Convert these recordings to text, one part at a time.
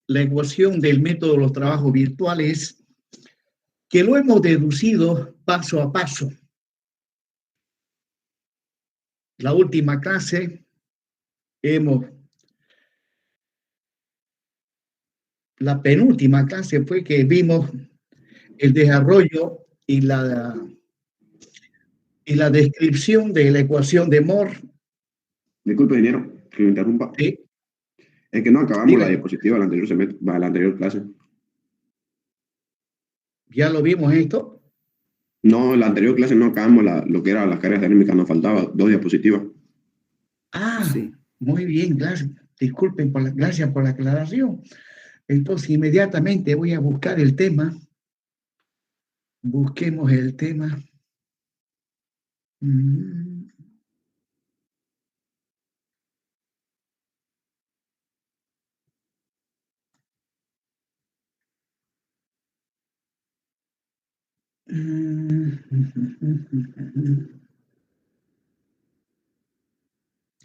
La ecuación del método de los trabajos virtuales, que lo hemos deducido paso a paso. La última clase la penúltima clase fue que vimos el desarrollo y la descripción de la ecuación de Moore. Disculpe, ingeniero, que me interrumpa. ¿Sí? Es que no acabamos la diapositiva de la anterior clase. ¿Ya lo vimos esto? No, en la anterior clase no acabamos lo que eran las cargas térmicas, nos faltaba 2 diapositivas. Ah, sí. Muy bien, gracias. Disculpen, gracias por la aclaración. Entonces, inmediatamente voy a buscar el tema. Busquemos el tema.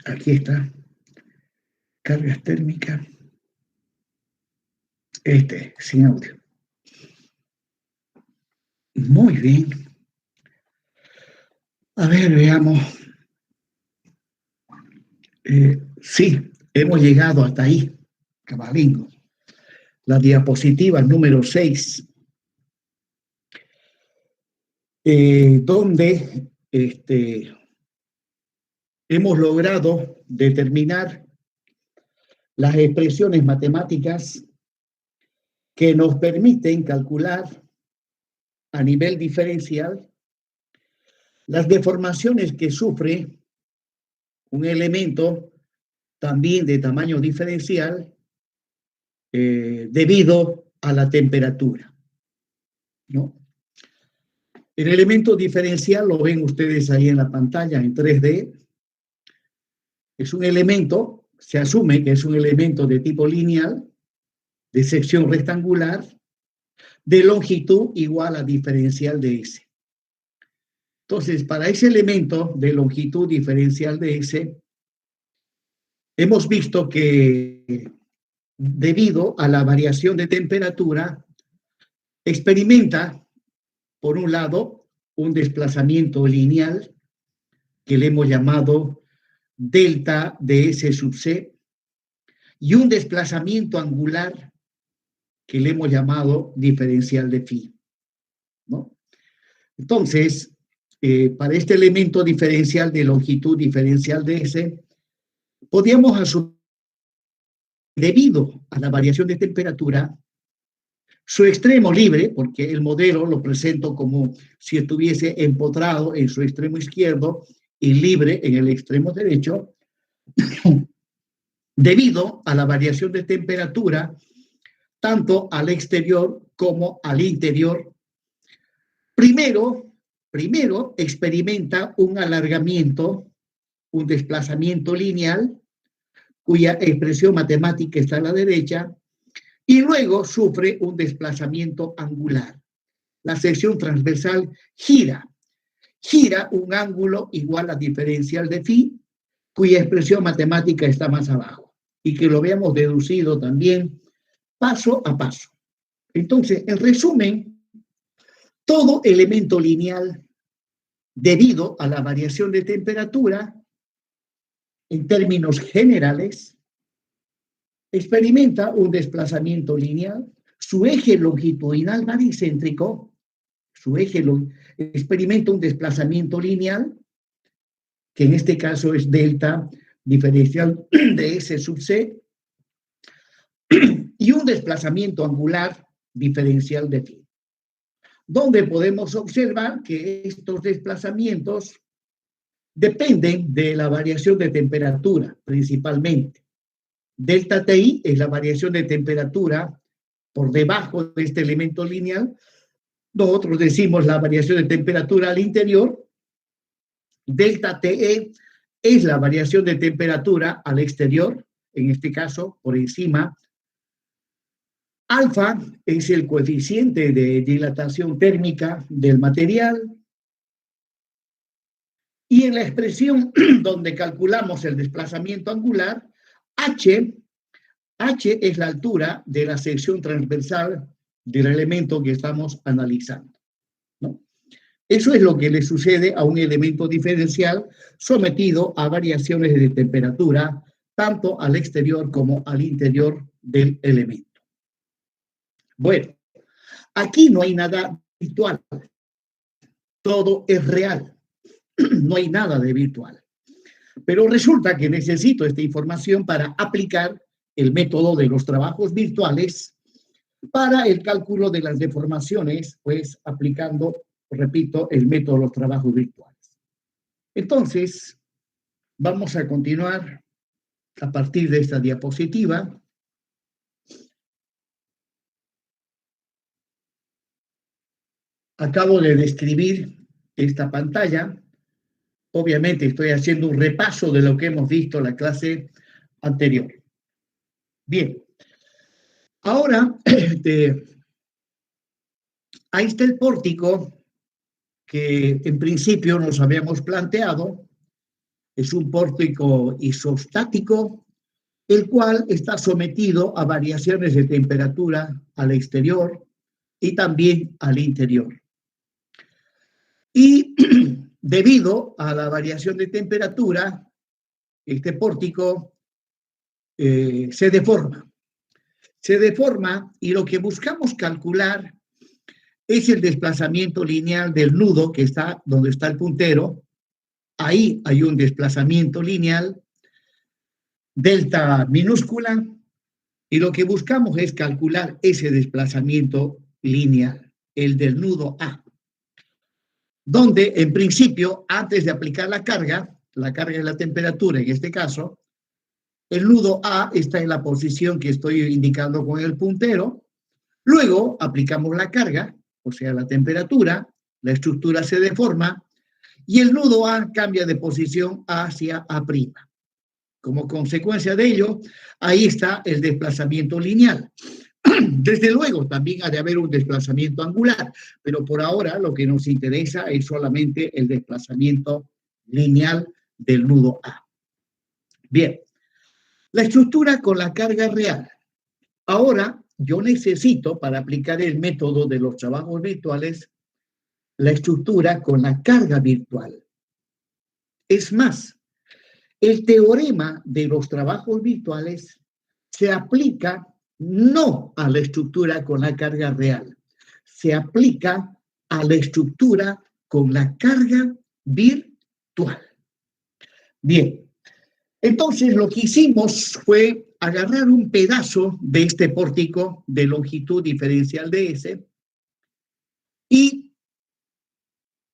Aquí está. Cargas térmicas. Sin audio. Muy bien. A ver, veamos. Sí, hemos llegado hasta ahí, cabalín. La diapositiva número 6, donde hemos logrado determinar las expresiones matemáticas que nos permiten calcular a nivel diferencial las deformaciones que sufre un elemento también de tamaño diferencial debido a la temperatura, ¿no? El elemento diferencial lo ven ustedes ahí en la pantalla en 3D. Es un elemento, se asume que es un elemento de tipo lineal, de sección rectangular, de longitud igual a diferencial de S. Entonces, para ese elemento de longitud diferencial de S, hemos visto que debido a la variación de temperatura, experimenta, por un lado, un desplazamiento lineal que le hemos llamado delta de S sub C y un desplazamiento angular que le hemos llamado diferencial de phi, ¿no? Entonces, para este elemento diferencial de longitud diferencial de S, podríamos asumir, debido a la variación de temperatura, su extremo libre, porque el modelo lo presento como si estuviese empotrado en su extremo izquierdo y libre en el extremo derecho, debido a la variación de temperatura, tanto al exterior como al interior. Primero experimenta un alargamiento, un desplazamiento lineal, cuya expresión matemática está a la derecha, y luego sufre un desplazamiento angular. La sección transversal gira un ángulo igual a diferencial de phi, cuya expresión matemática está más abajo, y que lo habíamos deducido también paso a paso. Entonces, en resumen, todo elemento lineal, debido a la variación de temperatura, en términos generales, experimenta un desplazamiento lineal, su eje longitudinal baricéntrico, experimenta un desplazamiento lineal, que en este caso es delta diferencial de S sub C, y un desplazamiento angular diferencial de phi, donde podemos observar que estos desplazamientos dependen de la variación de temperatura, principalmente. Delta TI es la variación de temperatura por debajo de este elemento lineal. Nosotros decimos la variación de temperatura al interior. Delta TE es la variación de temperatura al exterior, en este caso, por encima. Alfa es el coeficiente de dilatación térmica del material. Y en la expresión donde calculamos el desplazamiento angular, H H es la altura de la sección transversal del elemento que estamos analizando, ¿no? Eso es lo que le sucede a un elemento diferencial sometido a variaciones de temperatura, tanto al exterior como al interior del elemento. Bueno, aquí no hay nada virtual, todo es real, no hay nada de virtual. Pero resulta que necesito esta información para aplicar el método de los trabajos virtuales para el cálculo de las deformaciones, pues aplicando, repito, el método de los trabajos virtuales. Entonces, vamos a continuar a partir de esta diapositiva. Acabo de describir esta pantalla. Obviamente estoy haciendo un repaso de lo que hemos visto en la clase anterior. Bien. Ahora, ahí está el pórtico que en principio nos habíamos planteado. Es un pórtico isostático, el cual está sometido a variaciones de temperatura al exterior y también al interior. Y debido a la variación de temperatura, este pórtico se deforma. Se deforma y lo que buscamos calcular es el desplazamiento lineal del nudo que está donde está el puntero. Ahí hay un desplazamiento lineal, delta minúscula, y lo que buscamos es calcular ese desplazamiento lineal, el del nudo A, donde en principio, antes de aplicar la carga es la temperatura en este caso, el nudo A está en la posición que estoy indicando con el puntero. Luego aplicamos la carga, o sea, la temperatura, la estructura se deforma y el nudo A cambia de posición hacia A'. Como consecuencia de ello, ahí está el desplazamiento lineal. Desde luego, también ha de haber un desplazamiento angular, pero por ahora lo que nos interesa es solamente el desplazamiento lineal del nudo A. Bien. La estructura con la carga real. Ahora, yo necesito, para aplicar el método de los trabajos virtuales, la estructura con la carga virtual. Es más, el teorema de los trabajos virtuales se aplica no a la estructura con la carga real, se aplica a la estructura con la carga virtual. Bien. Entonces, lo que hicimos fue agarrar un pedazo de este pórtico de longitud diferencial de S y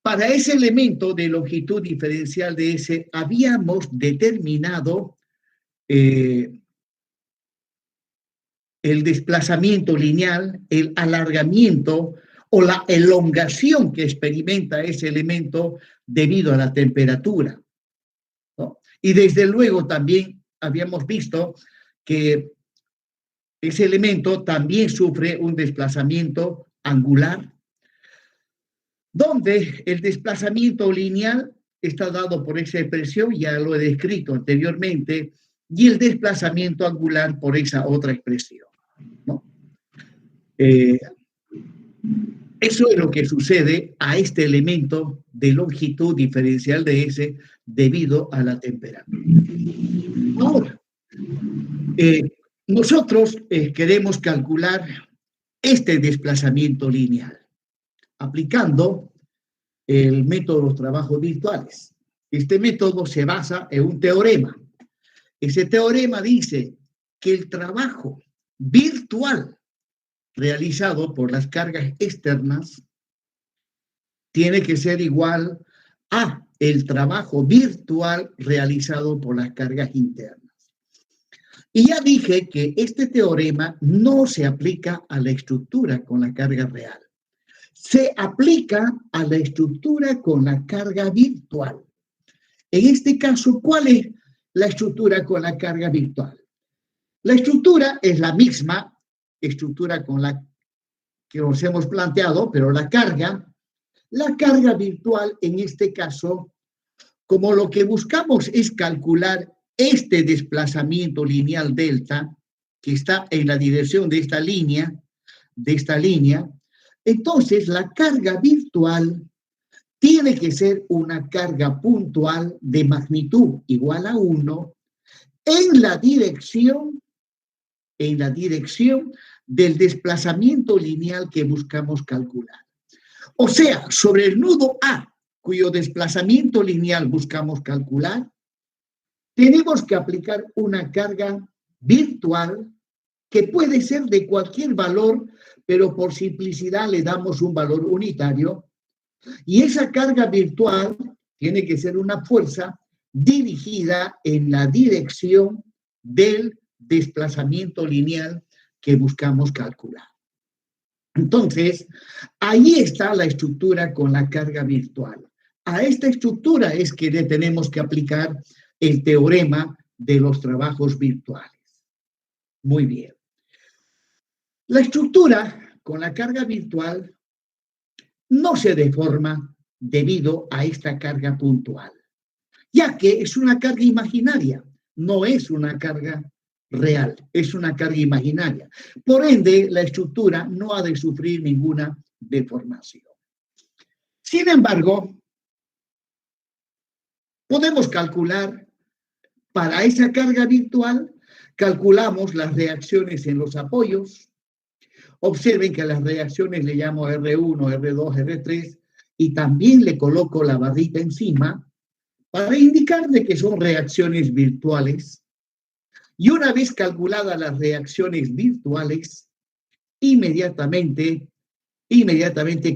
para ese elemento de longitud diferencial de S habíamos determinado el desplazamiento lineal, el alargamiento o la elongación que experimenta ese elemento debido a la temperatura. Y desde luego también habíamos visto que ese elemento también sufre un desplazamiento angular, donde el desplazamiento lineal está dado por esa expresión, ya lo he descrito anteriormente, y el desplazamiento angular por esa otra expresión, ¿no? Eso es lo que sucede a este elemento de longitud diferencial de S debido a la temperatura. Ahora, nosotros queremos calcular este desplazamiento lineal aplicando el método de los trabajos virtuales. Este método se basa en un teorema. Ese teorema dice que el trabajo virtual realizado por las cargas externas tiene que ser igual a el trabajo virtual realizado por las cargas internas. Y ya dije que este teorema no se aplica a la estructura con la carga real. Se aplica a la estructura con la carga virtual. En este caso, ¿cuál es la estructura con la carga virtual? La estructura es la misma estructura con la que nos hemos planteado, pero la carga virtual en este caso, como lo que buscamos es calcular este desplazamiento lineal delta, que está en la dirección de esta línea, entonces la carga virtual tiene que ser una carga puntual de magnitud igual a 1 en la dirección del desplazamiento lineal que buscamos calcular. O sea, sobre el nudo A, cuyo desplazamiento lineal buscamos calcular, tenemos que aplicar una carga virtual que puede ser de cualquier valor, pero por simplicidad le damos un valor unitario, y esa carga virtual tiene que ser una fuerza dirigida en la dirección del desplazamiento lineal que buscamos calcular. Entonces, ahí está la estructura con la carga virtual. A esta estructura es que le tenemos que aplicar el teorema de los trabajos virtuales. Muy bien. La estructura con la carga virtual no se deforma debido a esta carga puntual, ya que es una carga imaginaria, no es una carga real, es una carga imaginaria. Por ende, la estructura no ha de sufrir ninguna deformación. Sin embargo, podemos calcular para esa carga virtual, calculamos las reacciones en los apoyos. Observen que a las reacciones le llamo R1, R2, R3 y también le coloco la barrita encima para indicar de que son reacciones virtuales. Y una vez calculadas las reacciones virtuales, inmediatamente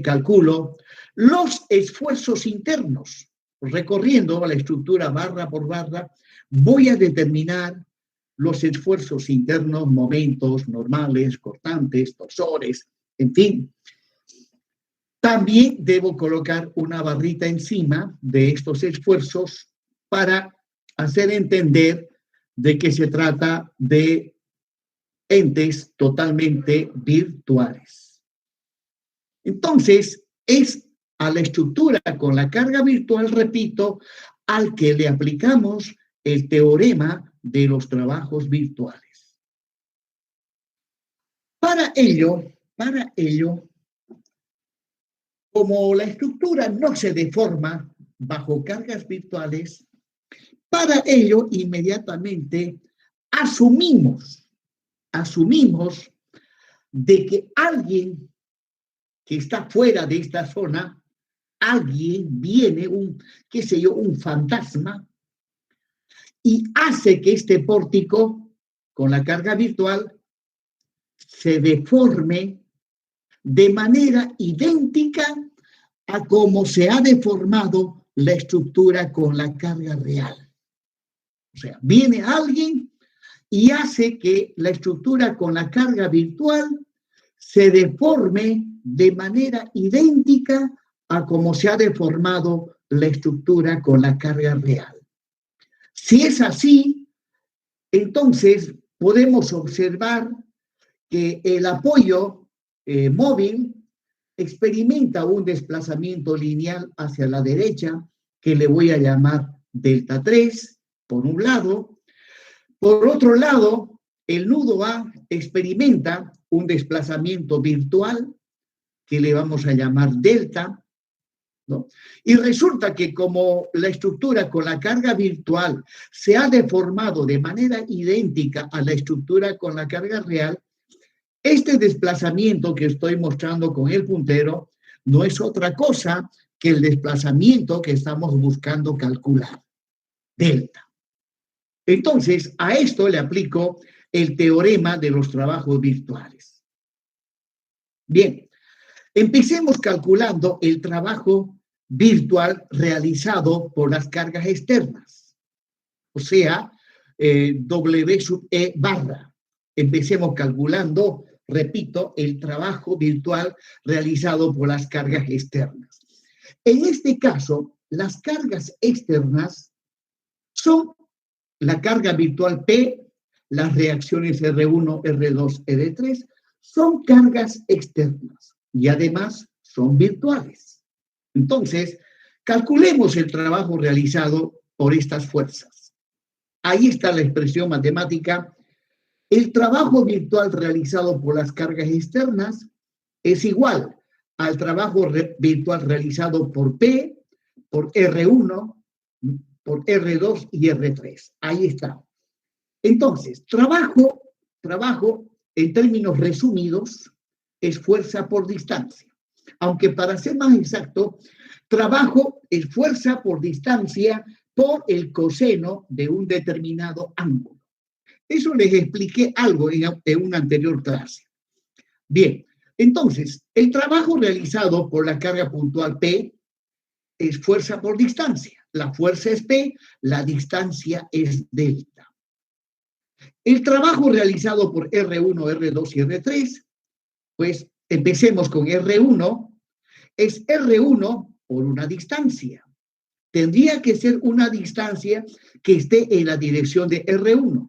calculo los esfuerzos internos. Recorriendo la estructura barra por barra, voy a determinar los esfuerzos internos, momentos normales, cortantes, torsores, en fin. También debo colocar una barrita encima de estos esfuerzos para hacer entender de que se trata de entes totalmente virtuales. Entonces, es a la estructura con la carga virtual, repito, al que le aplicamos el teorema de los trabajos virtuales. Para ello, como la estructura no se deforma bajo cargas virtuales, para ello inmediatamente asumimos de que alguien que está fuera de esta zona, alguien viene, un fantasma, y hace que este pórtico, con la carga virtual, se deforme de manera idéntica a cómo se ha deformado la estructura con la carga real. O sea, viene alguien y hace que la estructura con la carga virtual se deforme de manera idéntica a cómo se ha deformado la estructura con la carga real. Si es así, entonces podemos observar que el apoyo móvil experimenta un desplazamiento lineal hacia la derecha, que le voy a llamar delta 3, por un lado. Por otro lado, el nudo A experimenta un desplazamiento virtual, que le vamos a llamar delta, ¿no? Y resulta que como la estructura con la carga virtual se ha deformado de manera idéntica a la estructura con la carga real, este desplazamiento que estoy mostrando con el puntero no es otra cosa que el desplazamiento que estamos buscando calcular, delta. Entonces, a esto le aplico el teorema de los trabajos virtuales. Bien, empecemos calculando el trabajo virtual realizado por las cargas externas, o sea, W sub E barra. Empecemos calculando, repito, el trabajo virtual realizado por las cargas externas. En este caso, las cargas externas son la carga virtual P, las reacciones R1, R2, R3, son cargas externas y además son virtuales. Entonces, calculemos el trabajo realizado por estas fuerzas. Ahí está la expresión matemática El trabajo virtual realizado por las cargas externas es igual al trabajo virtual realizado por P, por R1, por R2 y R3. Ahí está. Entonces, trabajo, en términos resumidos, es fuerza por distancia. Aunque para ser más exacto, trabajo es fuerza por distancia por el coseno de un determinado ángulo. Eso les expliqué algo en una anterior clase. Bien, entonces, el trabajo realizado por la carga puntual P es fuerza por distancia. La fuerza es P, la distancia es delta. El trabajo realizado por R1, R2 y R3, pues empecemos con R1, es R1 por una distancia. Tendría que ser una distancia que esté en la dirección de R1.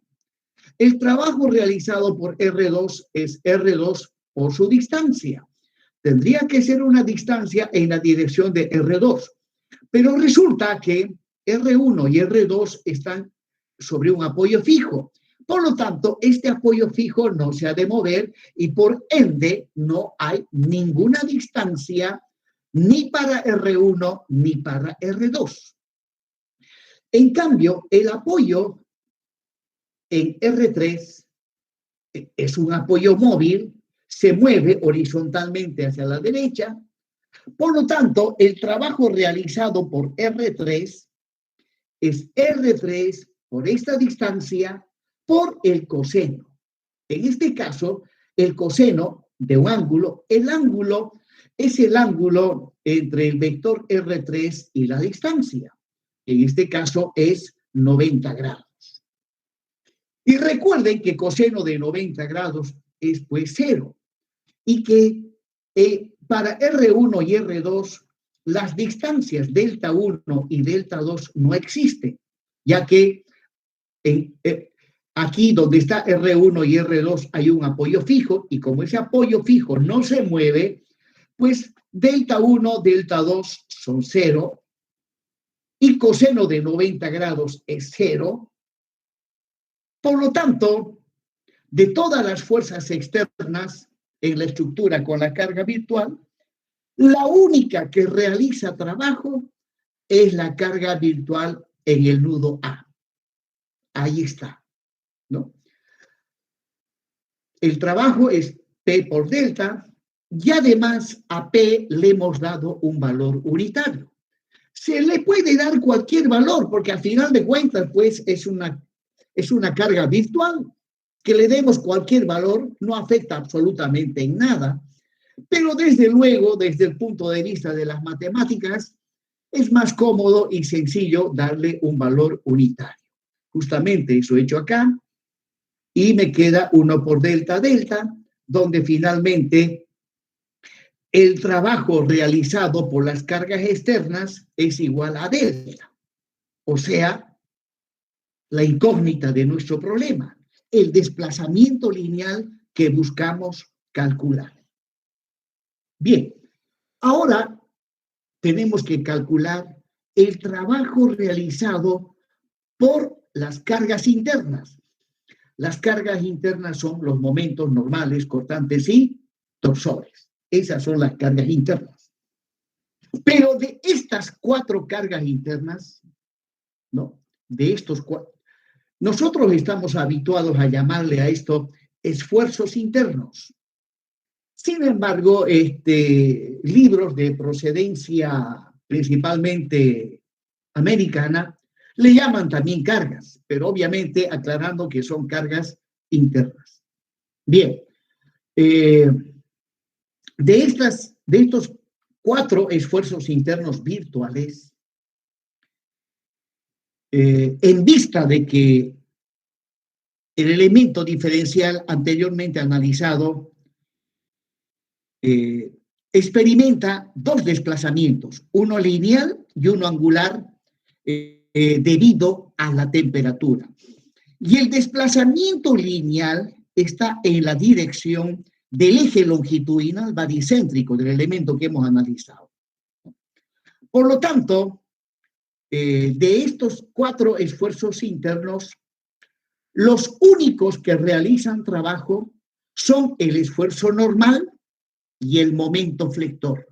El trabajo realizado por R2 es R2 por su distancia. Tendría que ser una distancia en la dirección de R2. Pero resulta que R1 y R2 están sobre un apoyo fijo. Por lo tanto, este apoyo fijo no se ha de mover y por ende no hay ninguna distancia ni para R1 ni para R2. En cambio, el apoyo en R3 es un apoyo móvil, se mueve horizontalmente hacia la derecha. Por lo tanto, el trabajo realizado por R3 es R3 por esta distancia por el coseno. En este caso, el coseno de un ángulo, el ángulo es el ángulo entre el vector R3 y la distancia. En este caso es 90 grados. Y recuerden que coseno de 90 grados es pues 0 y que para R1 y R2 las distancias delta 1 y delta 2 no existen, ya que aquí donde está R1 y R2 hay un apoyo fijo y como ese apoyo fijo no se mueve, pues delta 1, delta 2 son 0 y coseno de 90 grados es 0. Por lo tanto, de todas las fuerzas externas en la estructura con la carga virtual, la única que realiza trabajo es la carga virtual en el nudo A. Ahí está, ¿no? El trabajo es P por delta y además a P le hemos dado un valor unitario. Se le puede dar cualquier valor porque al final de cuentas, pues, es una carga virtual. Que le demos cualquier valor no afecta absolutamente en nada, pero desde luego, desde el punto de vista de las matemáticas, es más cómodo y sencillo darle un valor unitario. Justamente eso he hecho acá, y me queda 1 por delta delta, donde finalmente el trabajo realizado por las cargas externas es igual a delta, o sea, la incógnita de nuestro problema, el desplazamiento lineal que buscamos calcular. Bien, ahora tenemos que calcular el trabajo realizado por las cargas internas. Las cargas internas son los momentos normales, cortantes y torsores. Esas son las cargas internas. Pero de estas 4 cargas internas, ¿no? De estos 4, nosotros estamos habituados a llamarle a esto esfuerzos internos. Sin embargo, libros de procedencia principalmente americana le llaman también cargas, pero obviamente aclarando que son cargas internas. Bien, de estos 4 esfuerzos internos virtuales, en vista de que el elemento diferencial anteriormente analizado experimenta 2 desplazamientos, uno lineal y uno angular, debido a la temperatura. Y el desplazamiento lineal está en la dirección del eje longitudinal baricéntrico del elemento que hemos analizado. Por lo tanto, de estos 4 esfuerzos internos, Los únicos que realizan trabajo son el esfuerzo normal y el momento flector.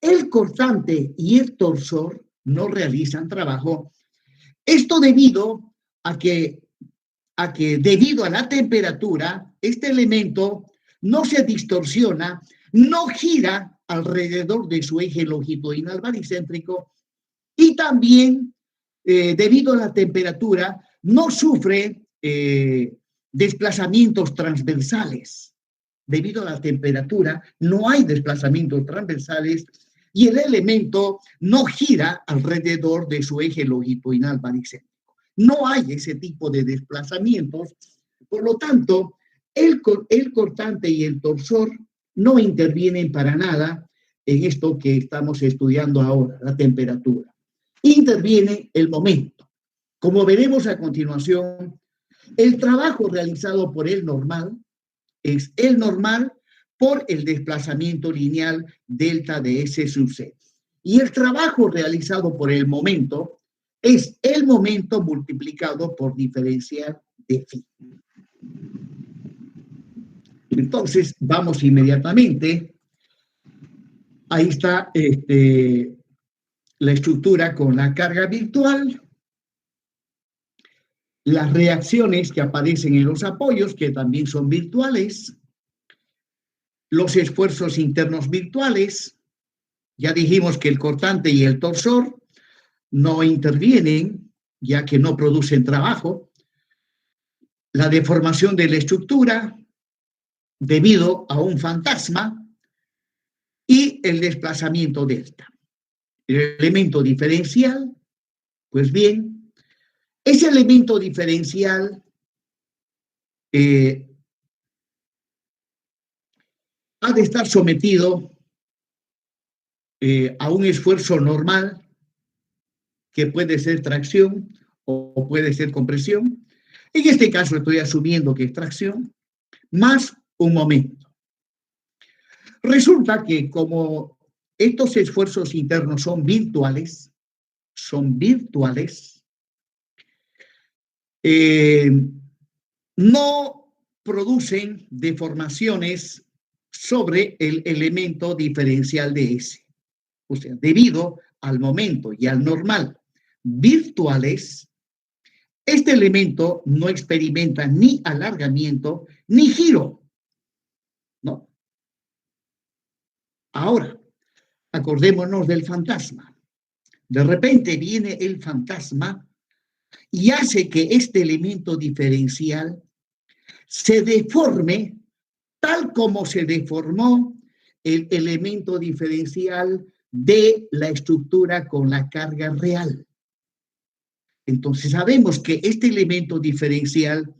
El cortante y el torsor no realizan trabajo. Esto debido a que debido a la temperatura, este elemento no se distorsiona, no gira alrededor de su eje longitudinal baricéntrico y también, debido a la temperatura, no sufre desplazamientos transversales. Debido a la temperatura, no hay desplazamientos transversales y el elemento no gira alrededor de su eje longitudinal baricéntrico. No hay ese tipo de desplazamientos, por lo tanto, el cortante y el torsor no intervienen para nada en esto que estamos estudiando ahora, la temperatura. Interviene el momento. Como veremos a continuación, el trabajo realizado por el normal es el normal por el desplazamiento lineal delta de S sub C. Y el trabajo realizado por el momento es el momento multiplicado por diferencial de phi. Entonces, vamos inmediatamente. Ahí está la estructura con la carga virtual, las reacciones que aparecen en los apoyos, que también son virtuales, los esfuerzos internos virtuales. Ya dijimos que el cortante y el torsor no intervienen, ya que no producen trabajo. La deformación de la estructura debido a un fantasma y el desplazamiento delta. El elemento diferencial, pues bien, ese elemento diferencial ha de estar sometido a un esfuerzo normal, que puede ser tracción o puede ser compresión. En este caso estoy asumiendo que es tracción, más un momento. Resulta que como estos esfuerzos internos son virtuales, no producen deformaciones sobre el elemento diferencial de S. O sea, debido al momento y al normal virtuales, este elemento no experimenta ni alargamiento ni giro, ¿no? Ahora, acordémonos del fantasma. De repente viene el fantasma y hace que este elemento diferencial se deforme tal como se deformó el elemento diferencial de la estructura con la carga real. Entonces sabemos que este elemento diferencial,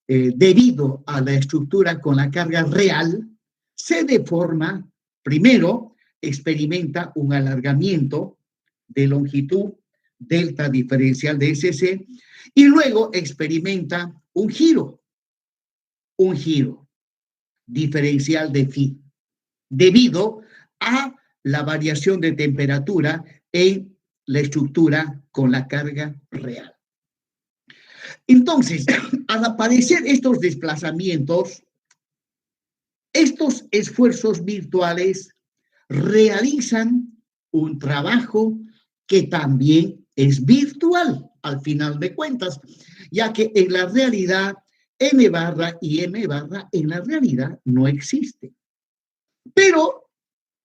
debido a la estructura con la carga real, se deforma. Primero, experimenta un alargamiento de longitud delta diferencial de SC y luego experimenta un giro diferencial de phi, debido a la variación de temperatura en la estructura con la carga real. Entonces, al aparecer estos desplazamientos, estos esfuerzos virtuales realizan un trabajo que también es virtual al final de cuentas, ya que en la realidad M barra y M barra en la realidad no existen. Pero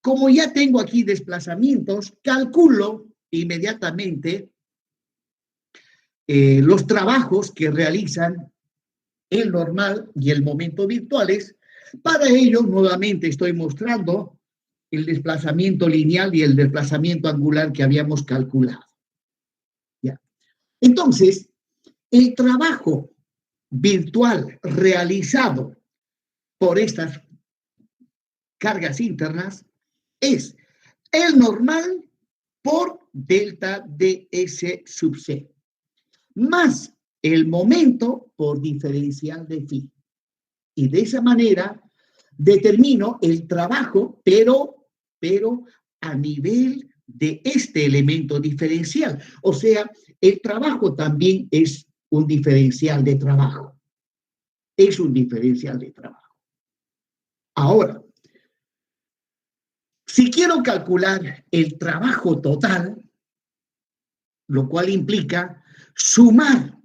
como ya tengo aquí desplazamientos, calculo inmediatamente los trabajos que realizan el normal y el momento virtuales. Para ello, nuevamente estoy mostrando el desplazamiento lineal y el desplazamiento angular que habíamos calculado. ¿Ya? Entonces, el trabajo virtual realizado por estas cargas internas es el normal por delta ds sub c, más el momento por diferencial de phi. Y de esa manera determino el trabajo, pero a nivel de este elemento diferencial. O sea, el trabajo también es un diferencial de trabajo. Es un diferencial de trabajo. Ahora, si quiero calcular el trabajo total, lo cual implica sumar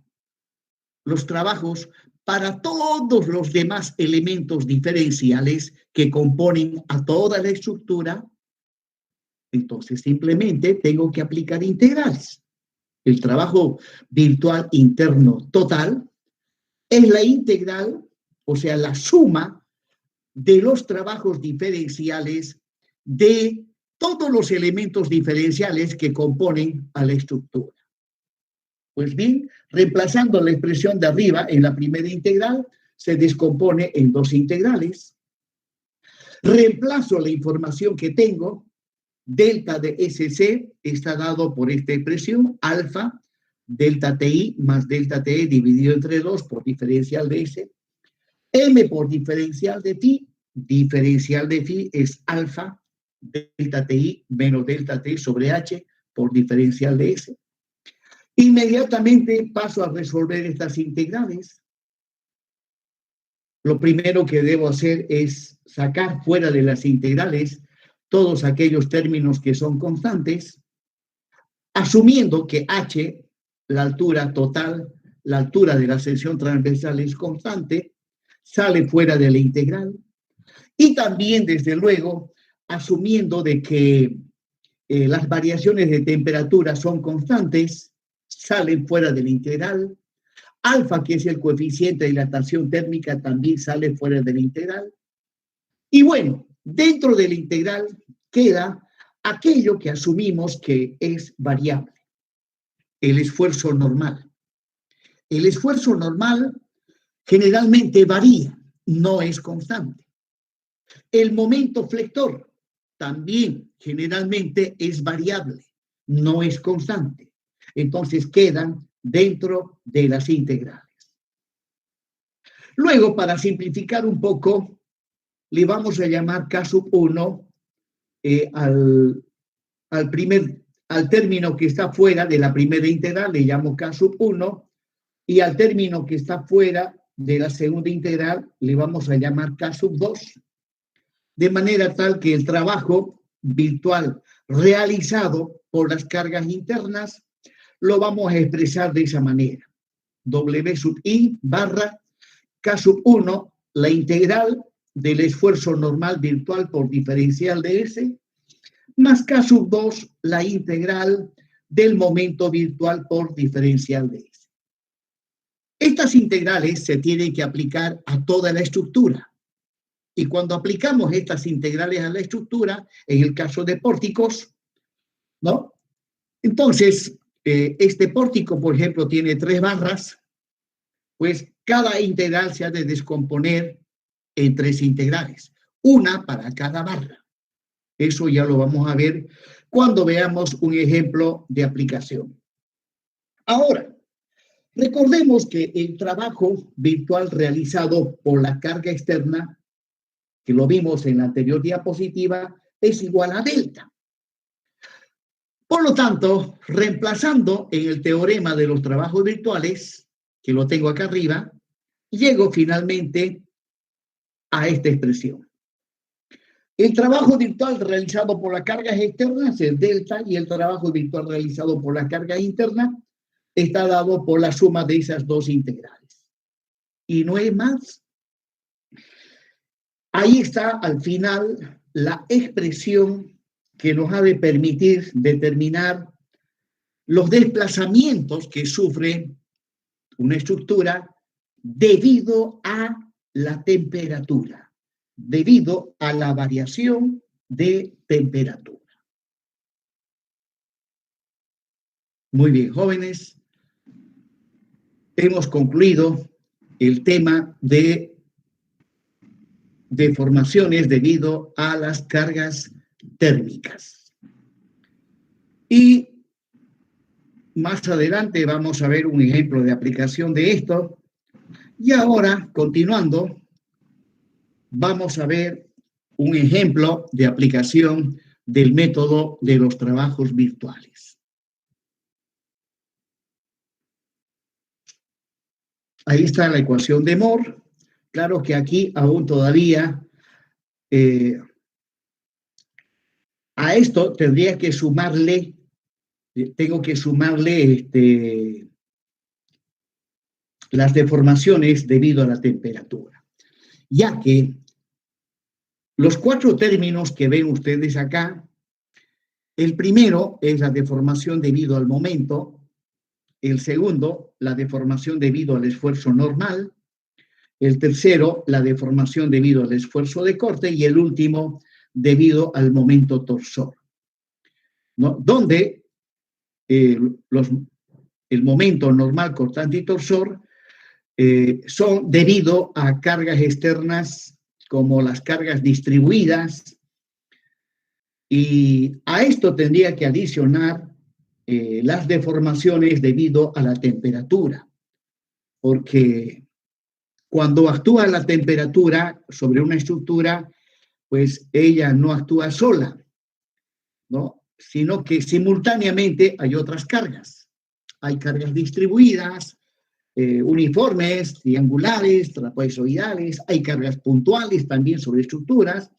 los trabajos para todos los demás elementos diferenciales que componen a toda la estructura, entonces simplemente tengo que aplicar integrales. El trabajo virtual interno total es la integral, o sea, la suma de los trabajos diferenciales de todos los elementos diferenciales que componen a la estructura. Pues bien, reemplazando la expresión de arriba en la primera integral, se descompone en dos integrales. Reemplazo la información que tengo, delta de SC está dado por esta expresión, alfa, delta TI más delta TE dividido entre 2 por diferencial de S. M por diferencial de phi es alfa, delta TI menos delta T sobre H por diferencial de S. Inmediatamente paso a resolver estas integrales. Lo primero que debo hacer es sacar fuera de las integrales todos aquellos términos que son constantes, asumiendo que H, la altura total, la altura de la sección transversal es constante, sale fuera de la integral. Y también, desde luego, asumiendo de que las variaciones de temperatura son constantes, salen fuera de la integral. Alfa, que es el coeficiente de dilatación térmica, también sale fuera de la integral. Y bueno, dentro de la integral queda aquello que asumimos que es variable, el esfuerzo normal. El esfuerzo normal generalmente varía, no es constante. El momento flector también generalmente es variable, no es constante. Entonces quedan dentro de las integrales. Luego, para simplificar un poco, le vamos a llamar K sub 1 al término que está fuera de la primera integral, le llamo K sub 1, y al término que está fuera de la segunda integral, le vamos a llamar K sub 2, de manera tal que el trabajo virtual realizado por las cargas internas lo vamos a expresar de esa manera. W sub I barra K sub 1, la integral del esfuerzo normal virtual por diferencial de S, más K sub 2, la integral del momento virtual por diferencial de S. Estas integrales se tienen que aplicar a toda la estructura. Y cuando aplicamos estas integrales a la estructura, en el caso de pórticos, ¿no? Entonces, este pórtico, por ejemplo, tiene 3 barras, pues cada integral se ha de descomponer en 3 integrales, una para cada barra. Eso ya lo vamos a ver cuando veamos un ejemplo de aplicación. Ahora, recordemos que el trabajo virtual realizado por la carga externa, que lo vimos en la anterior diapositiva, es igual a delta. Por lo tanto, reemplazando en el teorema de los trabajos virtuales, que lo tengo acá arriba, llego finalmente a esta expresión. El trabajo virtual realizado por las cargas externas es delta y el trabajo virtual realizado por la carga interna está dado por la suma de esas dos integrales. Y no es más. Ahí está al final la expresión que nos ha de permitir determinar los desplazamientos que sufre una estructura debido a la temperatura, debido a la variación de temperatura. Muy bien, jóvenes, hemos concluido el tema de deformaciones debido a las cargas térmicas. Y más adelante vamos a ver un ejemplo de aplicación de esto. Y ahora, continuando, vamos a ver un ejemplo de aplicación del método de los trabajos virtuales. Ahí está la ecuación de Moore. Claro que aquí aún todavía a esto tendría que sumarle, tengo que sumarle las deformaciones debido a la temperatura, ya que los 4 términos que ven ustedes acá, el primero es la deformación debido al momento, el segundo, la deformación debido al esfuerzo normal, el tercero, la deformación debido al esfuerzo de corte, y el último, debido al momento torsor, ¿no? Donde el momento normal, cortante y torsor son debido a cargas externas como las cargas distribuidas, y a esto tendría que adicionar las deformaciones debido a la temperatura, porque cuando actúa la temperatura sobre una estructura, pues ella no actúa sola, ¿no? Sino que simultáneamente hay otras cargas. Hay cargas distribuidas, uniformes, triangulares, trapezoidales, hay cargas puntuales también sobre estructuras,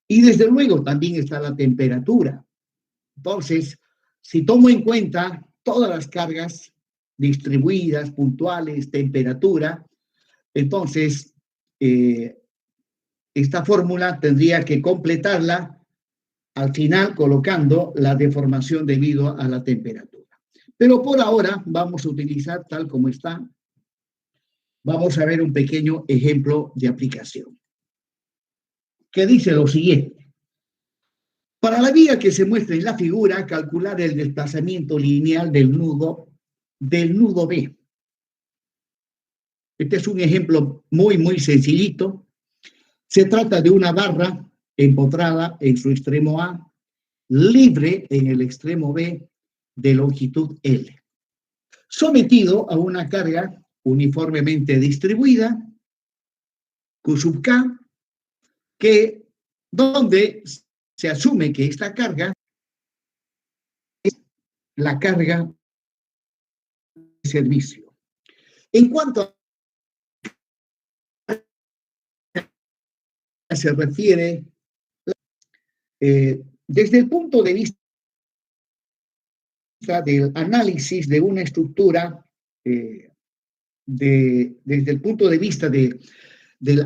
y desde luego también está la temperatura. Entonces, si tomo en cuenta todas las cargas distribuidas, puntuales, temperatura, entonces esta fórmula tendría que completarla al final colocando la deformación debido a la temperatura. Pero por ahora vamos a utilizar tal como está. Vamos a ver un pequeño ejemplo de aplicación, que dice lo siguiente. Para la vía que se muestra en la figura, calcular el desplazamiento lineal del nudo B. Este es un ejemplo muy sencillito. Se trata de una barra empotrada en su extremo A, libre en el extremo B, de longitud L, sometido a una carga uniformemente distribuida, Q sub K, donde se asume que esta carga es la carga de servicio. En cuanto a se refiere, desde el punto de vista del análisis de una estructura, desde el punto de vista del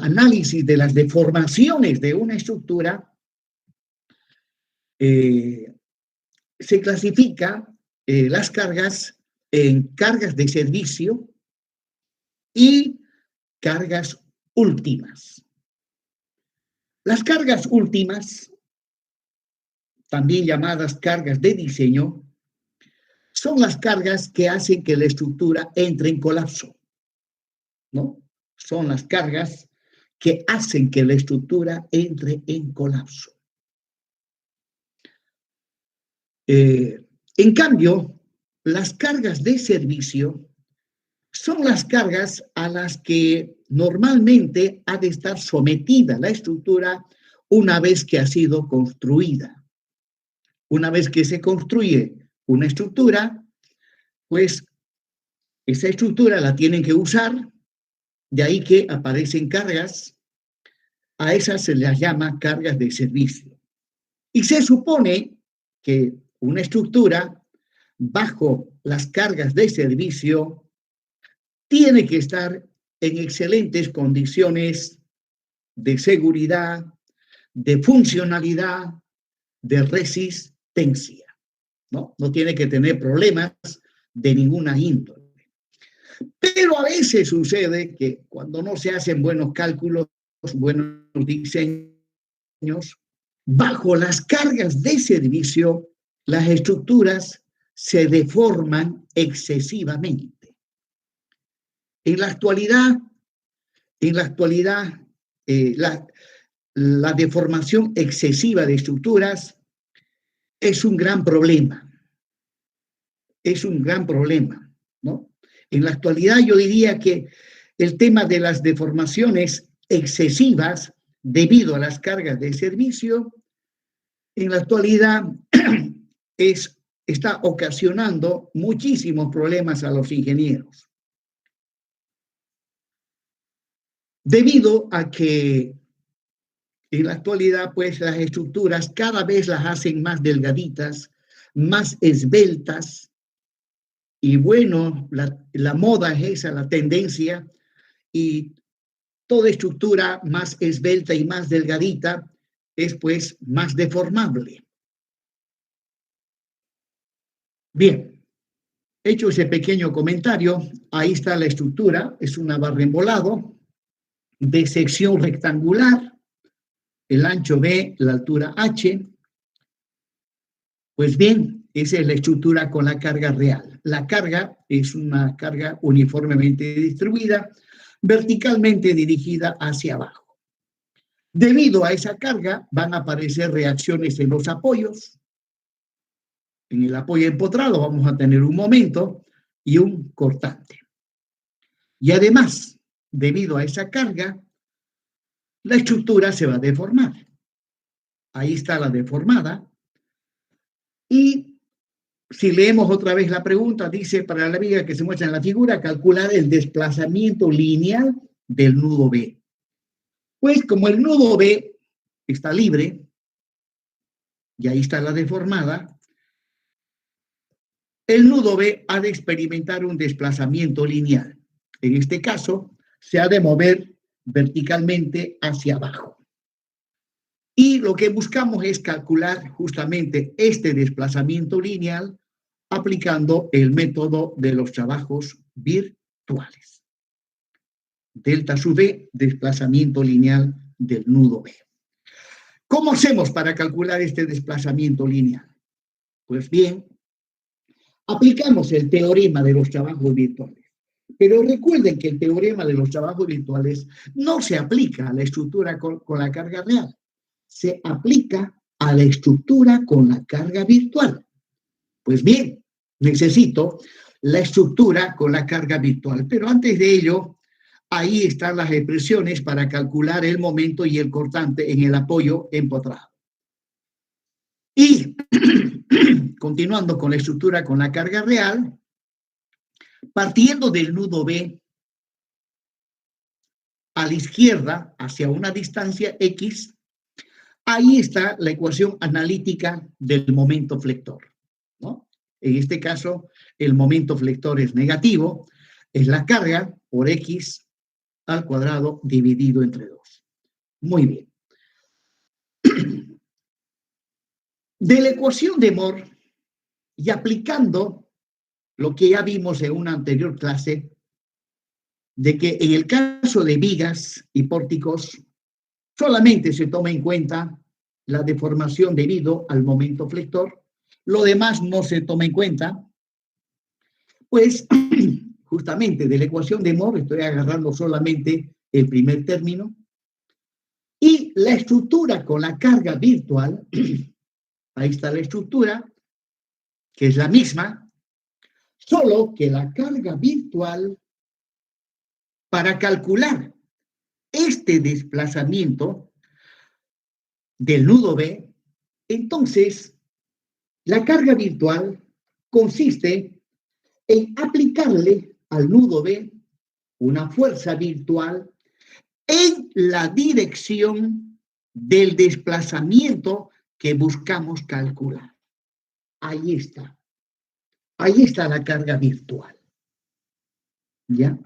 análisis de las deformaciones de una estructura, se clasifica las cargas en cargas de servicio y cargas últimas. Las cargas últimas, también llamadas cargas de diseño, son las cargas que hacen que la estructura entre en colapso, ¿no? Son las cargas que hacen que la estructura entre en colapso. En cambio, las cargas de servicio son las cargas a las que normalmente ha de estar sometida la estructura una vez que ha sido construida. Una vez que se construye una estructura, pues esa estructura la tienen que usar, de ahí que aparecen cargas, a esas se les llama cargas de servicio. Y se supone que una estructura, bajo las cargas de servicio, tiene que estar en excelentes condiciones de seguridad, de funcionalidad, de resistencia, ¿no? No tiene que tener problemas de ninguna índole. Pero a veces sucede que cuando no se hacen buenos cálculos, buenos diseños, bajo las cargas de servicio, las estructuras se deforman excesivamente. En la actualidad, la deformación excesiva de estructuras es un gran problema. Es un gran problema, ¿no? En la actualidad yo diría que el tema de las deformaciones excesivas debido a las cargas de servicio, en la actualidad está ocasionando muchísimos problemas a los ingenieros. debido a que en la actualidad, pues las estructuras cada vez las hacen más delgaditas, más esbeltas, y bueno, la moda es esa, la tendencia, y toda estructura más esbelta y más delgadita es pues más deformable. Bien, hecho ese pequeño comentario, ahí está la estructura, es una barra embolado de sección rectangular, el ancho B, la altura H. Pues bien, esa es la estructura con la carga real. La carga es una carga uniformemente distribuida, verticalmente dirigida hacia abajo. Debido a esa carga van a aparecer reacciones en los apoyos. En el apoyo empotrado vamos a tener un momento y un cortante. Y además, debido a esa carga, la estructura se va a deformar. Ahí está la deformada. Y si leemos otra vez la pregunta, dice, para la viga que se muestra en la figura, calcular el desplazamiento lineal del nudo B. Pues como el nudo B está libre, y ahí está la deformada, el nudo B ha de experimentar un desplazamiento lineal. En este caso, se ha de mover verticalmente hacia abajo. Y lo que buscamos es calcular justamente este desplazamiento lineal aplicando el método de los trabajos virtuales. Delta sub B, desplazamiento lineal del nudo B. ¿Cómo hacemos para calcular este desplazamiento lineal? Pues bien, aplicamos el teorema de los trabajos virtuales. Pero recuerden que el teorema de los trabajos virtuales no se aplica a la estructura con la carga real. Se aplica a la estructura con la carga virtual. Pues bien, necesito la estructura con la carga virtual. Pero antes de ello, ahí están las expresiones para calcular el momento y el cortante en el apoyo empotrado. Y continuando con la estructura con la carga real, partiendo del nudo B a la izquierda hacia una distancia X, ahí está la ecuación analítica del momento flector, ¿no? En este caso, el momento flector es negativo, es la carga por X al cuadrado dividido entre 2. Muy bien. De la ecuación de Moore, y aplicando lo que ya vimos en una anterior clase, de que en el caso de vigas y pórticos solamente se toma en cuenta la deformación debido al momento flector, lo demás no se toma en cuenta, pues justamente de la ecuación de Moore estoy agarrando solamente el primer término, y la estructura con la carga virtual, ahí está la estructura, que es la misma, solo que la carga virtual, para calcular este desplazamiento del nudo B, entonces la carga virtual consiste en aplicarle al nudo B una fuerza virtual en la dirección del desplazamiento que buscamos calcular. Ahí está. Ahí está la carga virtual. ¿Ya?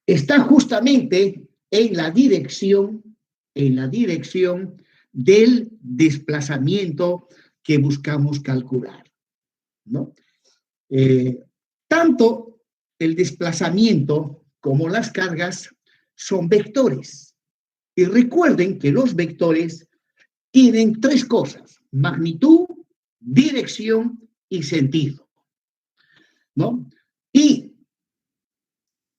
Está justamente en la dirección del desplazamiento que buscamos calcular, ¿no? Tanto el desplazamiento como las cargas son vectores. Y recuerden que los vectores tienen tres cosas: magnitud, dirección y sentido, ¿no? Y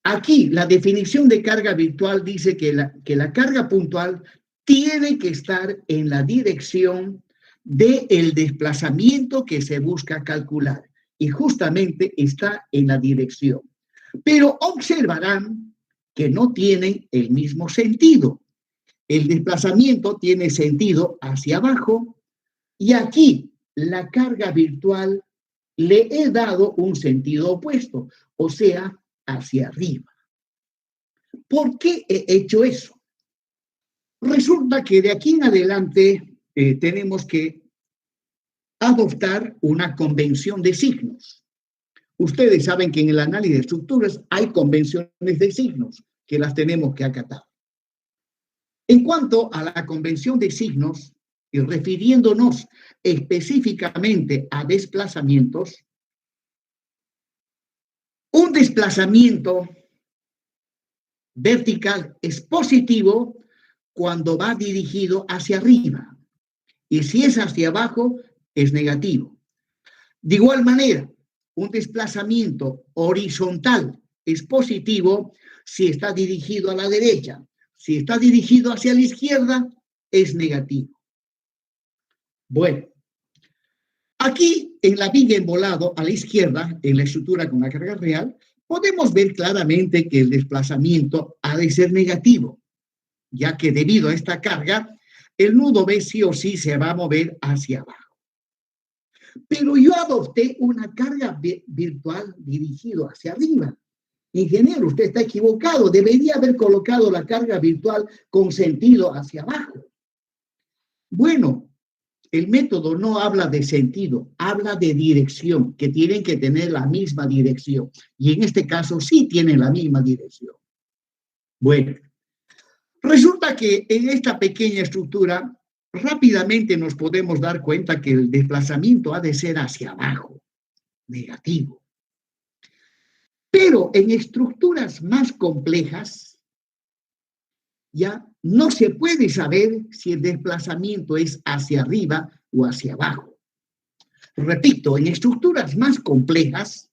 aquí la definición de carga virtual dice que la carga puntual tiene que estar en la dirección del desplazamiento que se busca calcular. Y justamente está en la dirección. Pero observarán que no tienen el mismo sentido. El desplazamiento tiene sentido hacia abajo y aquí la carga virtual le he dado un sentido opuesto, o sea, hacia arriba. ¿Por qué he hecho eso? Resulta que de aquí en adelante tenemos que adoptar una convención de signos. Ustedes saben que en el análisis de estructuras hay convenciones de signos que las tenemos que acatar. En cuanto a la convención de signos, y refiriéndonos específicamente a desplazamientos, un desplazamiento vertical es positivo cuando va dirigido hacia arriba, y si es hacia abajo, es negativo. De igual manera, un desplazamiento horizontal es positivo si está dirigido a la derecha. Si está dirigido hacia la izquierda, es negativo. Bueno, aquí en la viga en volado a la izquierda, en la estructura con la carga real, podemos ver claramente que el desplazamiento ha de ser negativo, ya que debido a esta carga, el nudo B sí o sí se va a mover hacia abajo. Pero yo adopté una carga virtual dirigida hacia arriba. Ingeniero, usted está equivocado. Debería haber colocado la carga virtual con sentido hacia abajo. Bueno, el método no habla de sentido, habla de dirección, que tienen que tener la misma dirección. Y en este caso sí tienen la misma dirección. Bueno, resulta que en esta pequeña estructura rápidamente nos podemos dar cuenta que el desplazamiento ha de ser hacia abajo, negativo. Pero en estructuras más complejas, ya no se puede saber si el desplazamiento es hacia arriba o hacia abajo. Repito, en estructuras más complejas,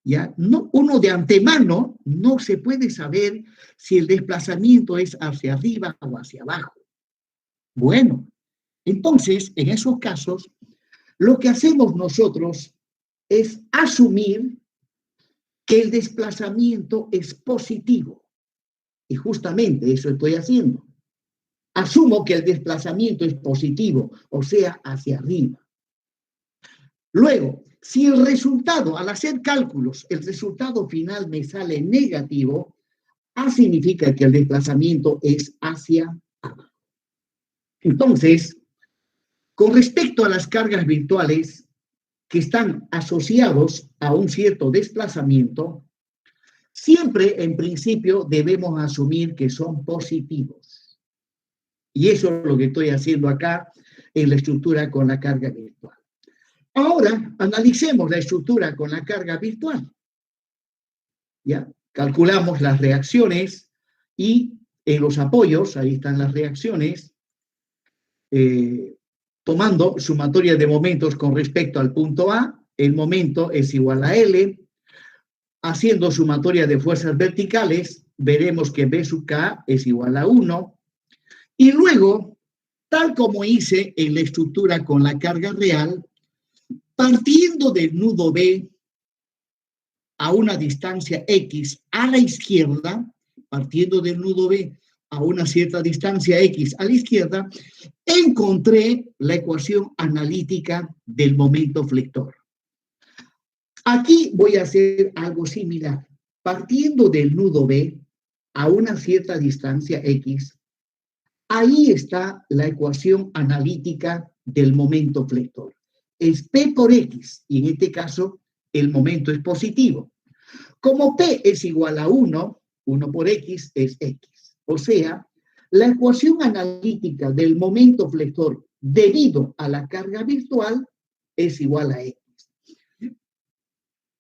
ya no, uno de antemano no se puede saber si el desplazamiento es hacia arriba o hacia abajo. Bueno, entonces, en esos casos, lo que hacemos nosotros es asumir que el desplazamiento es positivo. Y justamente eso estoy haciendo. Asumo que el desplazamiento es positivo, o sea, hacia arriba. Luego, si el resultado, al hacer cálculos, el resultado final me sale negativo, significa que el desplazamiento es hacia abajo. Entonces, con respecto a las cargas virtuales que están asociados a un cierto desplazamiento, siempre en principio debemos asumir que son positivos. Y eso es lo que estoy haciendo acá en la estructura con la carga virtual. Ahora, analicemos la estructura con la carga virtual. ¿Ya? Calculamos las reacciones y en los apoyos, ahí están las reacciones, tomando sumatoria de momentos con respecto al punto A, el momento es igual a L. Haciendo sumatoria de fuerzas verticales, veremos que B sub K es igual a 1. Y luego, tal como hice en la estructura con la carga real, partiendo del nudo B a una distancia X a la izquierda, partiendo del nudo B a una cierta distancia X a la izquierda, encontré la ecuación analítica del momento flector. Aquí voy a hacer algo similar. Partiendo del nudo B a una cierta distancia X, ahí está la ecuación analítica del momento flector. Es P por X, y en este caso el momento es positivo. Como P es igual a 1, 1 por X es X. O sea, la ecuación analítica del momento flector debido a la carga virtual es igual a X.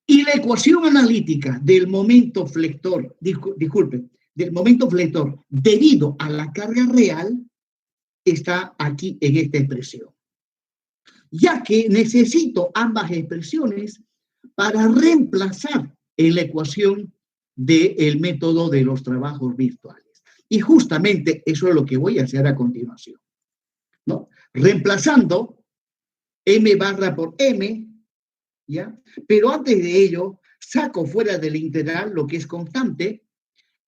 Y la ecuación analítica del momento flector, disculpen, del momento flector debido a la carga real está aquí en esta expresión. Ya que necesito ambas expresiones para reemplazar en la ecuación del método de los trabajos virtuales. Y justamente eso es lo que voy a hacer a continuación, ¿no? Reemplazando m barra por m, ¿ya? Pero antes de ello, saco fuera del integral lo que es constante.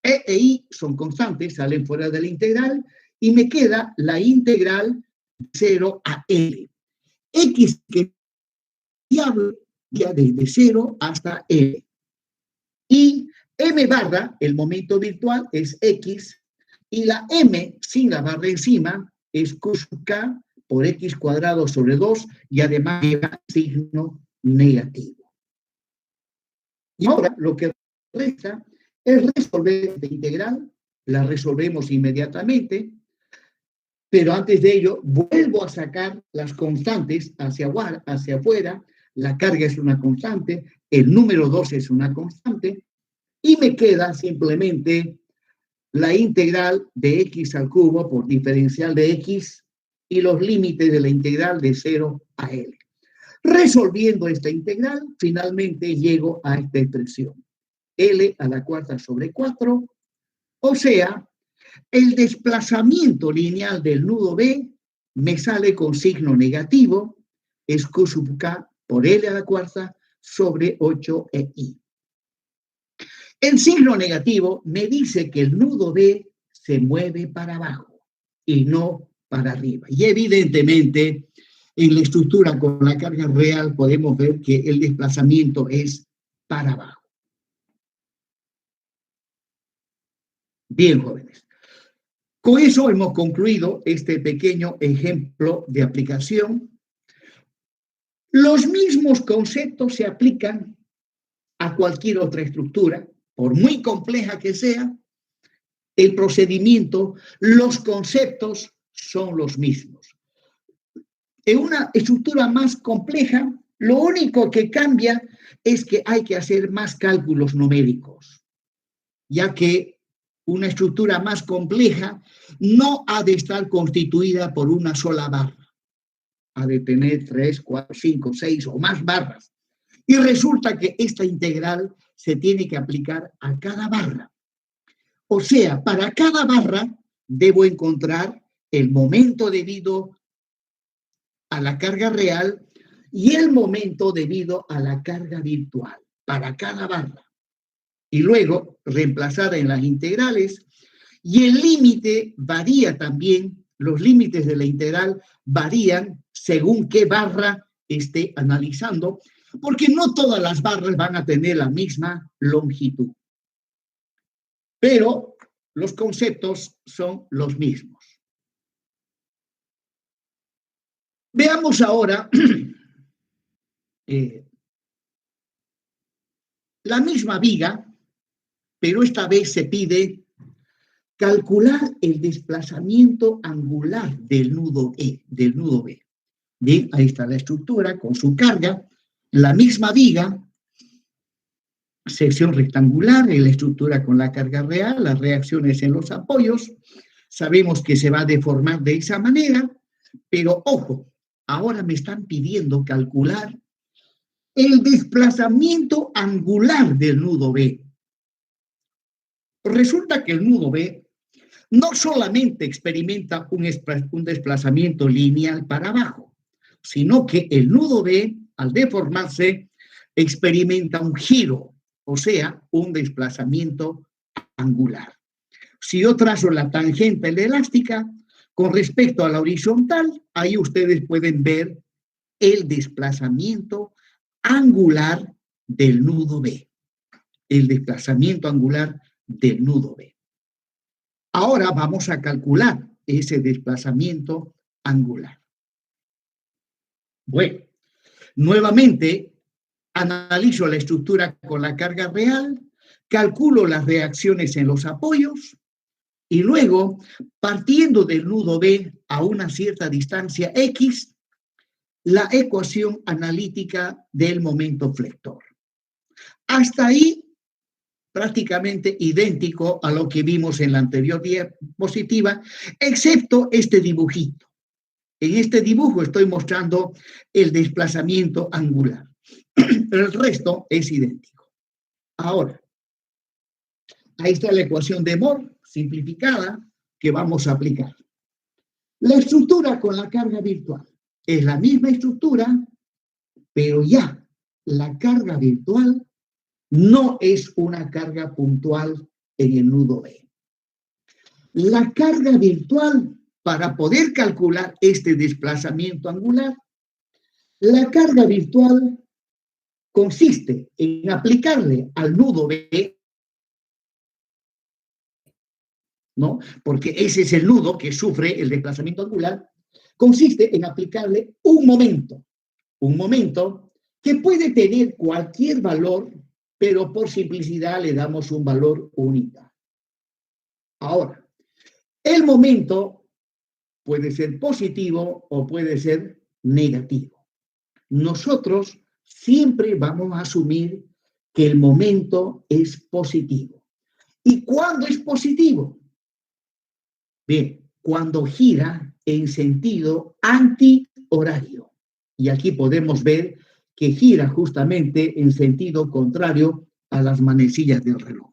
E e i son constantes, salen fuera de la integral, y me queda la integral de 0 a L. X que ya desde 0 hasta L. Y M barra, el momento virtual, es X, y la M sin la barra encima es Q sub K por X cuadrado sobre 2, y además lleva signo negativo. Y ahora lo que resta es resolver esta integral, la resolvemos inmediatamente, pero antes de ello vuelvo a sacar las constantes hacia afuera, la carga es una constante, el número 2 es una constante, y me queda simplemente la integral de x al cubo por diferencial de x y los límites de la integral de 0 a L. Resolviendo esta integral, finalmente llego a esta expresión, L a la cuarta sobre 4, o sea, el desplazamiento lineal del nudo B me sale con signo negativo, es Q sub K por L a la cuarta sobre 8EI. El signo negativo me dice que el nudo B se mueve para abajo y no para arriba. Y evidentemente, en la estructura con la carga real podemos ver que el desplazamiento es para abajo. Bien, jóvenes. Con eso hemos concluido este pequeño ejemplo de aplicación. Los mismos conceptos se aplican a cualquier otra estructura, por muy compleja que sea, el procedimiento, los conceptos son los mismos. En una estructura más compleja, lo único que cambia es que hay que hacer más cálculos numéricos, ya que una estructura más compleja no ha de estar constituida por una sola barra, ha de tener 3, 4, 5, 6 o más barras. Y resulta que esta integral se tiene que aplicar a cada barra. O sea, para cada barra debo encontrar el momento debido a la carga real y el momento debido a la carga virtual, para cada barra. Y luego reemplazar en las integrales, y el límite varía también, los límites de la integral varían según qué barra esté analizando, porque no todas las barras van a tener la misma longitud. Pero los conceptos son los mismos. Veamos ahora la misma viga, pero esta vez se pide calcular el desplazamiento angular del nudo B. Bien, ahí está la estructura con su carga, la misma viga, sección rectangular, en la estructura con la carga real, las reacciones en los apoyos. Sabemos que se va a deformar de esa manera, pero ojo, ahora me están pidiendo calcular el desplazamiento angular del nudo B. Resulta que el nudo B no solamente experimenta un desplazamiento lineal para abajo, sino que el nudo B, al deformarse, experimenta un giro, o sea, un desplazamiento angular. Si yo trazo la tangente elástica con respecto a la horizontal, ahí ustedes pueden ver el desplazamiento angular del nudo B. El desplazamiento angular del nudo B. Ahora vamos a calcular ese desplazamiento angular. Bueno, nuevamente analizo la estructura con la carga real, calculo las reacciones en los apoyos y luego, partiendo del nudo B a una cierta distancia X, la ecuación analítica del momento flector. Hasta ahí, prácticamente idéntico a lo que vimos en la anterior diapositiva, excepto este dibujito. En este dibujo estoy mostrando el desplazamiento angular, pero el resto es idéntico. Ahora, ahí está la ecuación de Moore simplificada que vamos a aplicar. La estructura con la carga virtual es la misma estructura, pero ya la carga virtual no es una carga puntual en el nudo B. La carga virtual, para poder calcular este desplazamiento angular, la carga virtual consiste en aplicarle al nudo B ¿no? Porque ese es el nudo que sufre el desplazamiento angular, consiste en aplicarle un momento que puede tener cualquier valor, pero por simplicidad le damos un valor unitario. Ahora, el momento puede ser positivo o puede ser negativo. Nosotros siempre vamos a asumir que el momento es positivo. ¿Y cuándo es positivo? Bien, cuando gira en sentido antihorario. Y aquí podemos ver que gira justamente en sentido contrario a las manecillas del reloj.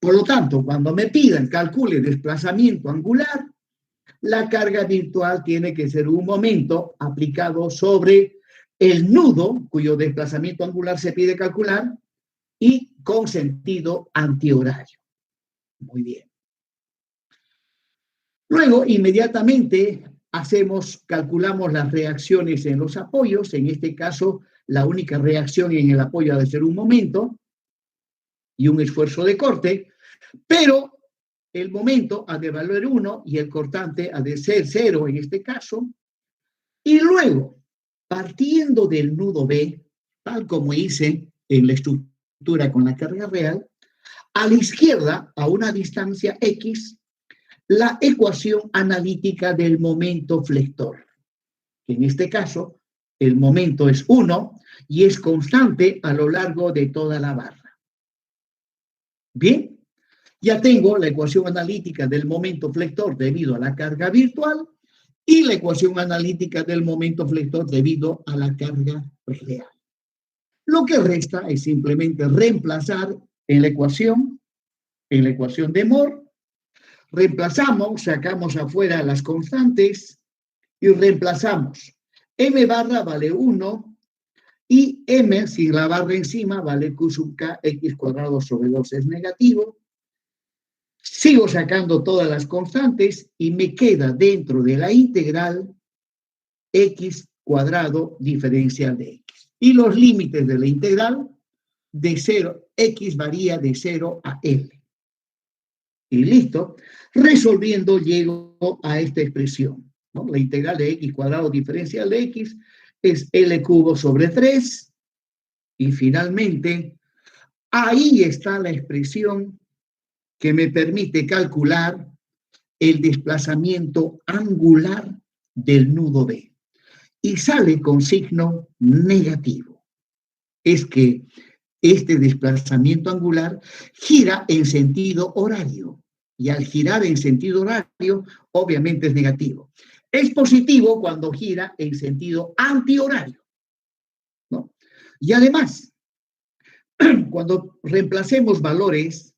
Por lo tanto, cuando me pidan calcule desplazamiento angular, la carga virtual tiene que ser un momento aplicado sobre el nudo, cuyo desplazamiento angular se pide calcular, y con sentido antihorario. Muy bien. Luego, inmediatamente calculamos las reacciones en los apoyos. En este caso, la única reacción en el apoyo ha de ser un momento y un esfuerzo de corte, pero el momento ha de valer 1 y el cortante ha de ser 0 en este caso. Y luego, partiendo del nudo B, tal como hice en la estructura con la carga real, a la izquierda, a una distancia X, la ecuación analítica del momento flector. En este caso, el momento es 1 y es constante a lo largo de toda la barra. Bien, ya tengo la ecuación analítica del momento flector debido a la carga virtual y la ecuación analítica del momento flector debido a la carga real. Lo que resta es simplemente reemplazar en la ecuación de Moore. Reemplazamos, sacamos afuera las constantes y reemplazamos. M barra vale 1 y M sin la barra encima vale Q sub K X cuadrado sobre 2 es negativo. Sigo sacando todas las constantes y me queda dentro de la integral X cuadrado diferencial de X. Y los límites de la integral de 0, X varía de 0 a L. Y listo. Resolviendo llego a esta expresión, ¿no? La integral de X cuadrado diferencial de X es L cubo sobre 3. Y finalmente, ahí está la expresión que me permite calcular el desplazamiento angular del nudo B. Y sale con signo negativo. Es que este desplazamiento angular gira en sentido horario. Y al girar en sentido horario, obviamente es negativo. Es positivo cuando gira en sentido antihorario, ¿no? Y además, cuando reemplacemos valores,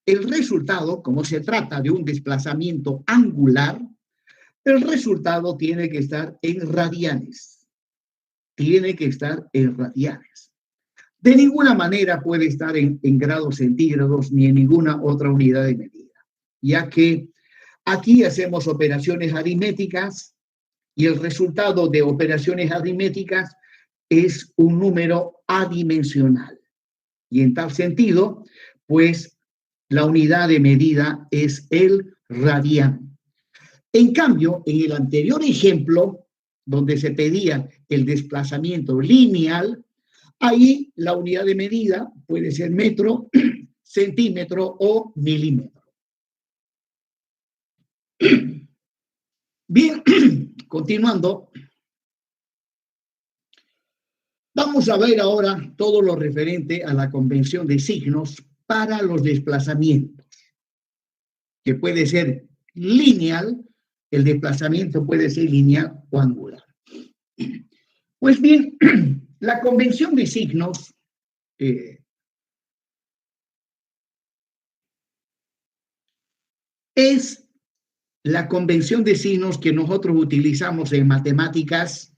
el resultado, como se trata de un desplazamiento angular, el resultado tiene que estar en radianes. Tiene que estar en radianes. De ninguna manera puede estar en grados centígrados ni en ninguna otra unidad de medida, ya que aquí hacemos operaciones aritméticas y el resultado de operaciones aritméticas es un número adimensional. Y en tal sentido, pues la unidad de medida es el radián. En cambio, en el anterior ejemplo, donde se pedía el desplazamiento lineal, ahí la unidad de medida puede ser metro, centímetro o milímetro. Bien, continuando, vamos a ver ahora todo lo referente a la convención de signos para los desplazamientos, que puede ser lineal, el desplazamiento puede ser lineal o angular. Pues bien, la convención de signos es la convención de signos que nosotros utilizamos en matemáticas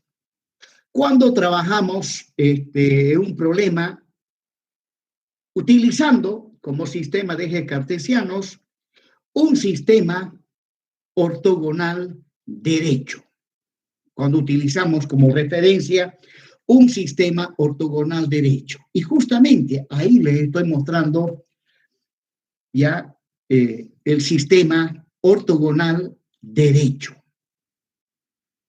cuando trabajamos un problema utilizando como sistema de ejes cartesianos un sistema ortogonal derecho. Cuando utilizamos como referencia un sistema ortogonal derecho. Y justamente ahí les estoy mostrando ya el sistema ortogonal derecho.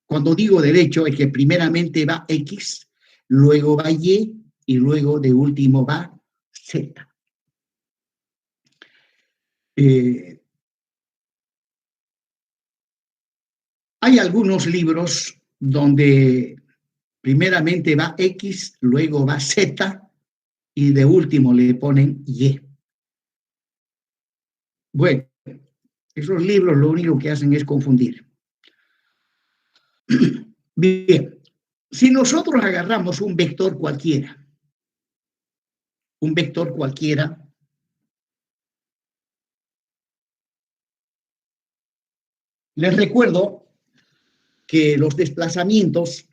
Cuando digo derecho es que primeramente va X, luego va Y y luego de último va Z. Hay algunos libros donde primeramente va X, luego va Z y de último le ponen Y. Bueno, esos libros lo único que hacen es confundir. Bien, si nosotros agarramos un vector cualquiera, les recuerdo que los desplazamientos,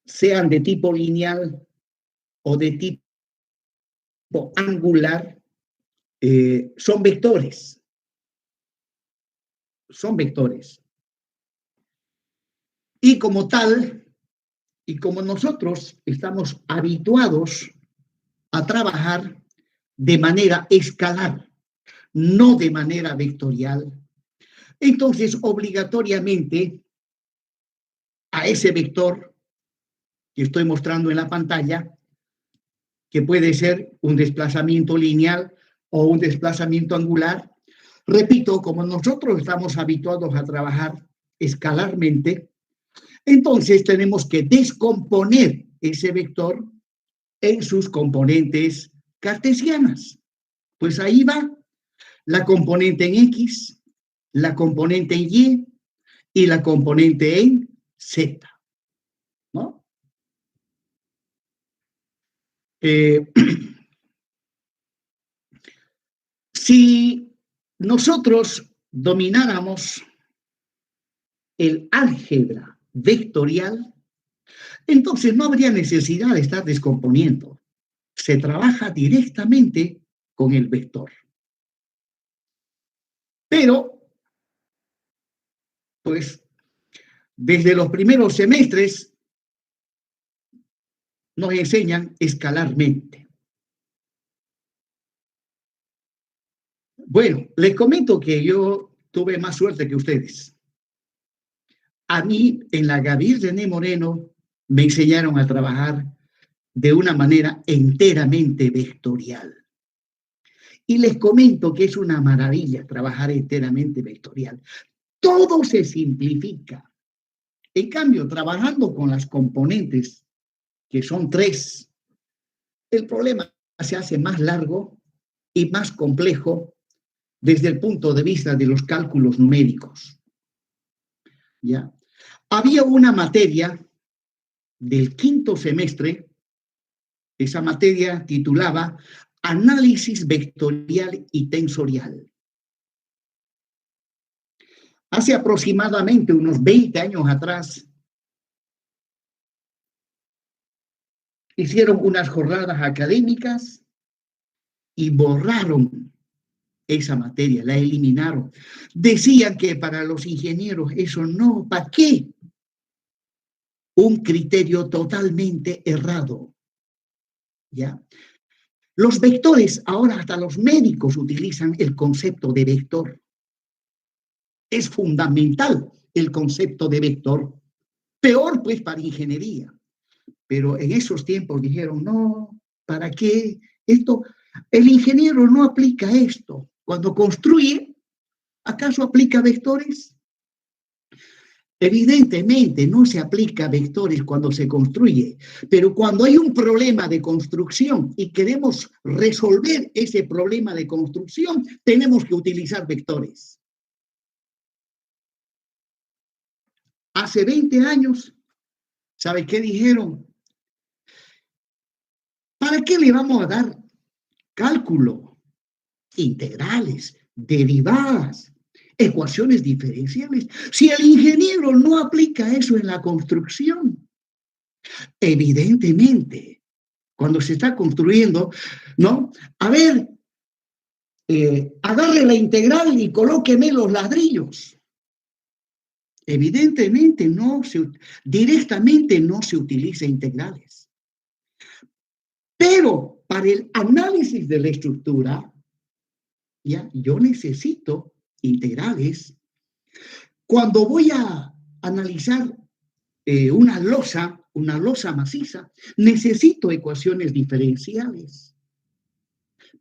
sean de tipo lineal o de tipo angular, son vectores. Son vectores. Y como tal, y como nosotros estamos habituados a trabajar de manera escalar, no de manera vectorial, entonces obligatoriamente a ese vector que estoy mostrando en la pantalla, que puede ser un desplazamiento lineal o un desplazamiento angular, repito, como nosotros estamos habituados a trabajar escalarmente, entonces tenemos que descomponer ese vector en sus componentes cartesianas. Pues ahí va la componente en X, la componente en Y y la componente en Z, ¿no? Si nosotros domináramos el álgebra vectorial, entonces no habría necesidad de estar descomponiendo. Se trabaja directamente con el vector. Pero, pues, desde los primeros semestres nos enseñan escalarmente. Bueno, les comento que yo tuve más suerte que ustedes. A mí, en la Gabriel René Moreno, me enseñaron a trabajar de una manera enteramente vectorial. Y les comento que es una maravilla trabajar enteramente vectorial. Todo se simplifica. En cambio, trabajando con las componentes, que son 3, el problema se hace más largo y más complejo desde el punto de vista de los cálculos numéricos. ¿Ya? Había una materia del 5º semestre, esa materia titulaba Análisis vectorial y tensorial. Hace aproximadamente unos 20 años atrás, hicieron unas jornadas académicas y borraron esa materia, la eliminaron. Decían que para los ingenieros eso no, ¿para qué? Un criterio totalmente errado. ¿Ya? Los vectores, ahora hasta los médicos utilizan el concepto de vector. Es fundamental el concepto de vector. Peor pues para ingeniería. Pero en esos tiempos dijeron, no, ¿para qué? Esto, el ingeniero no aplica esto. Cuando construye, ¿acaso aplica vectores? Evidentemente no se aplica vectores cuando se construye, pero cuando hay un problema de construcción y queremos resolver ese problema de construcción, tenemos que utilizar vectores. Hace 20 años, ¿sabe qué dijeron? ¿Para qué le vamos a dar cálculo, integrales, derivadas, ecuaciones diferenciales, si el ingeniero no aplica eso en la construcción? Evidentemente, cuando se está construyendo, ¿no? A ver, agarre la integral y colóqueme los ladrillos. Evidentemente, directamente no se utiliza integrales. Pero para el análisis de la estructura, ¿ya? Yo necesito integrales Cuando voy a analizar una losa maciza, necesito ecuaciones diferenciales.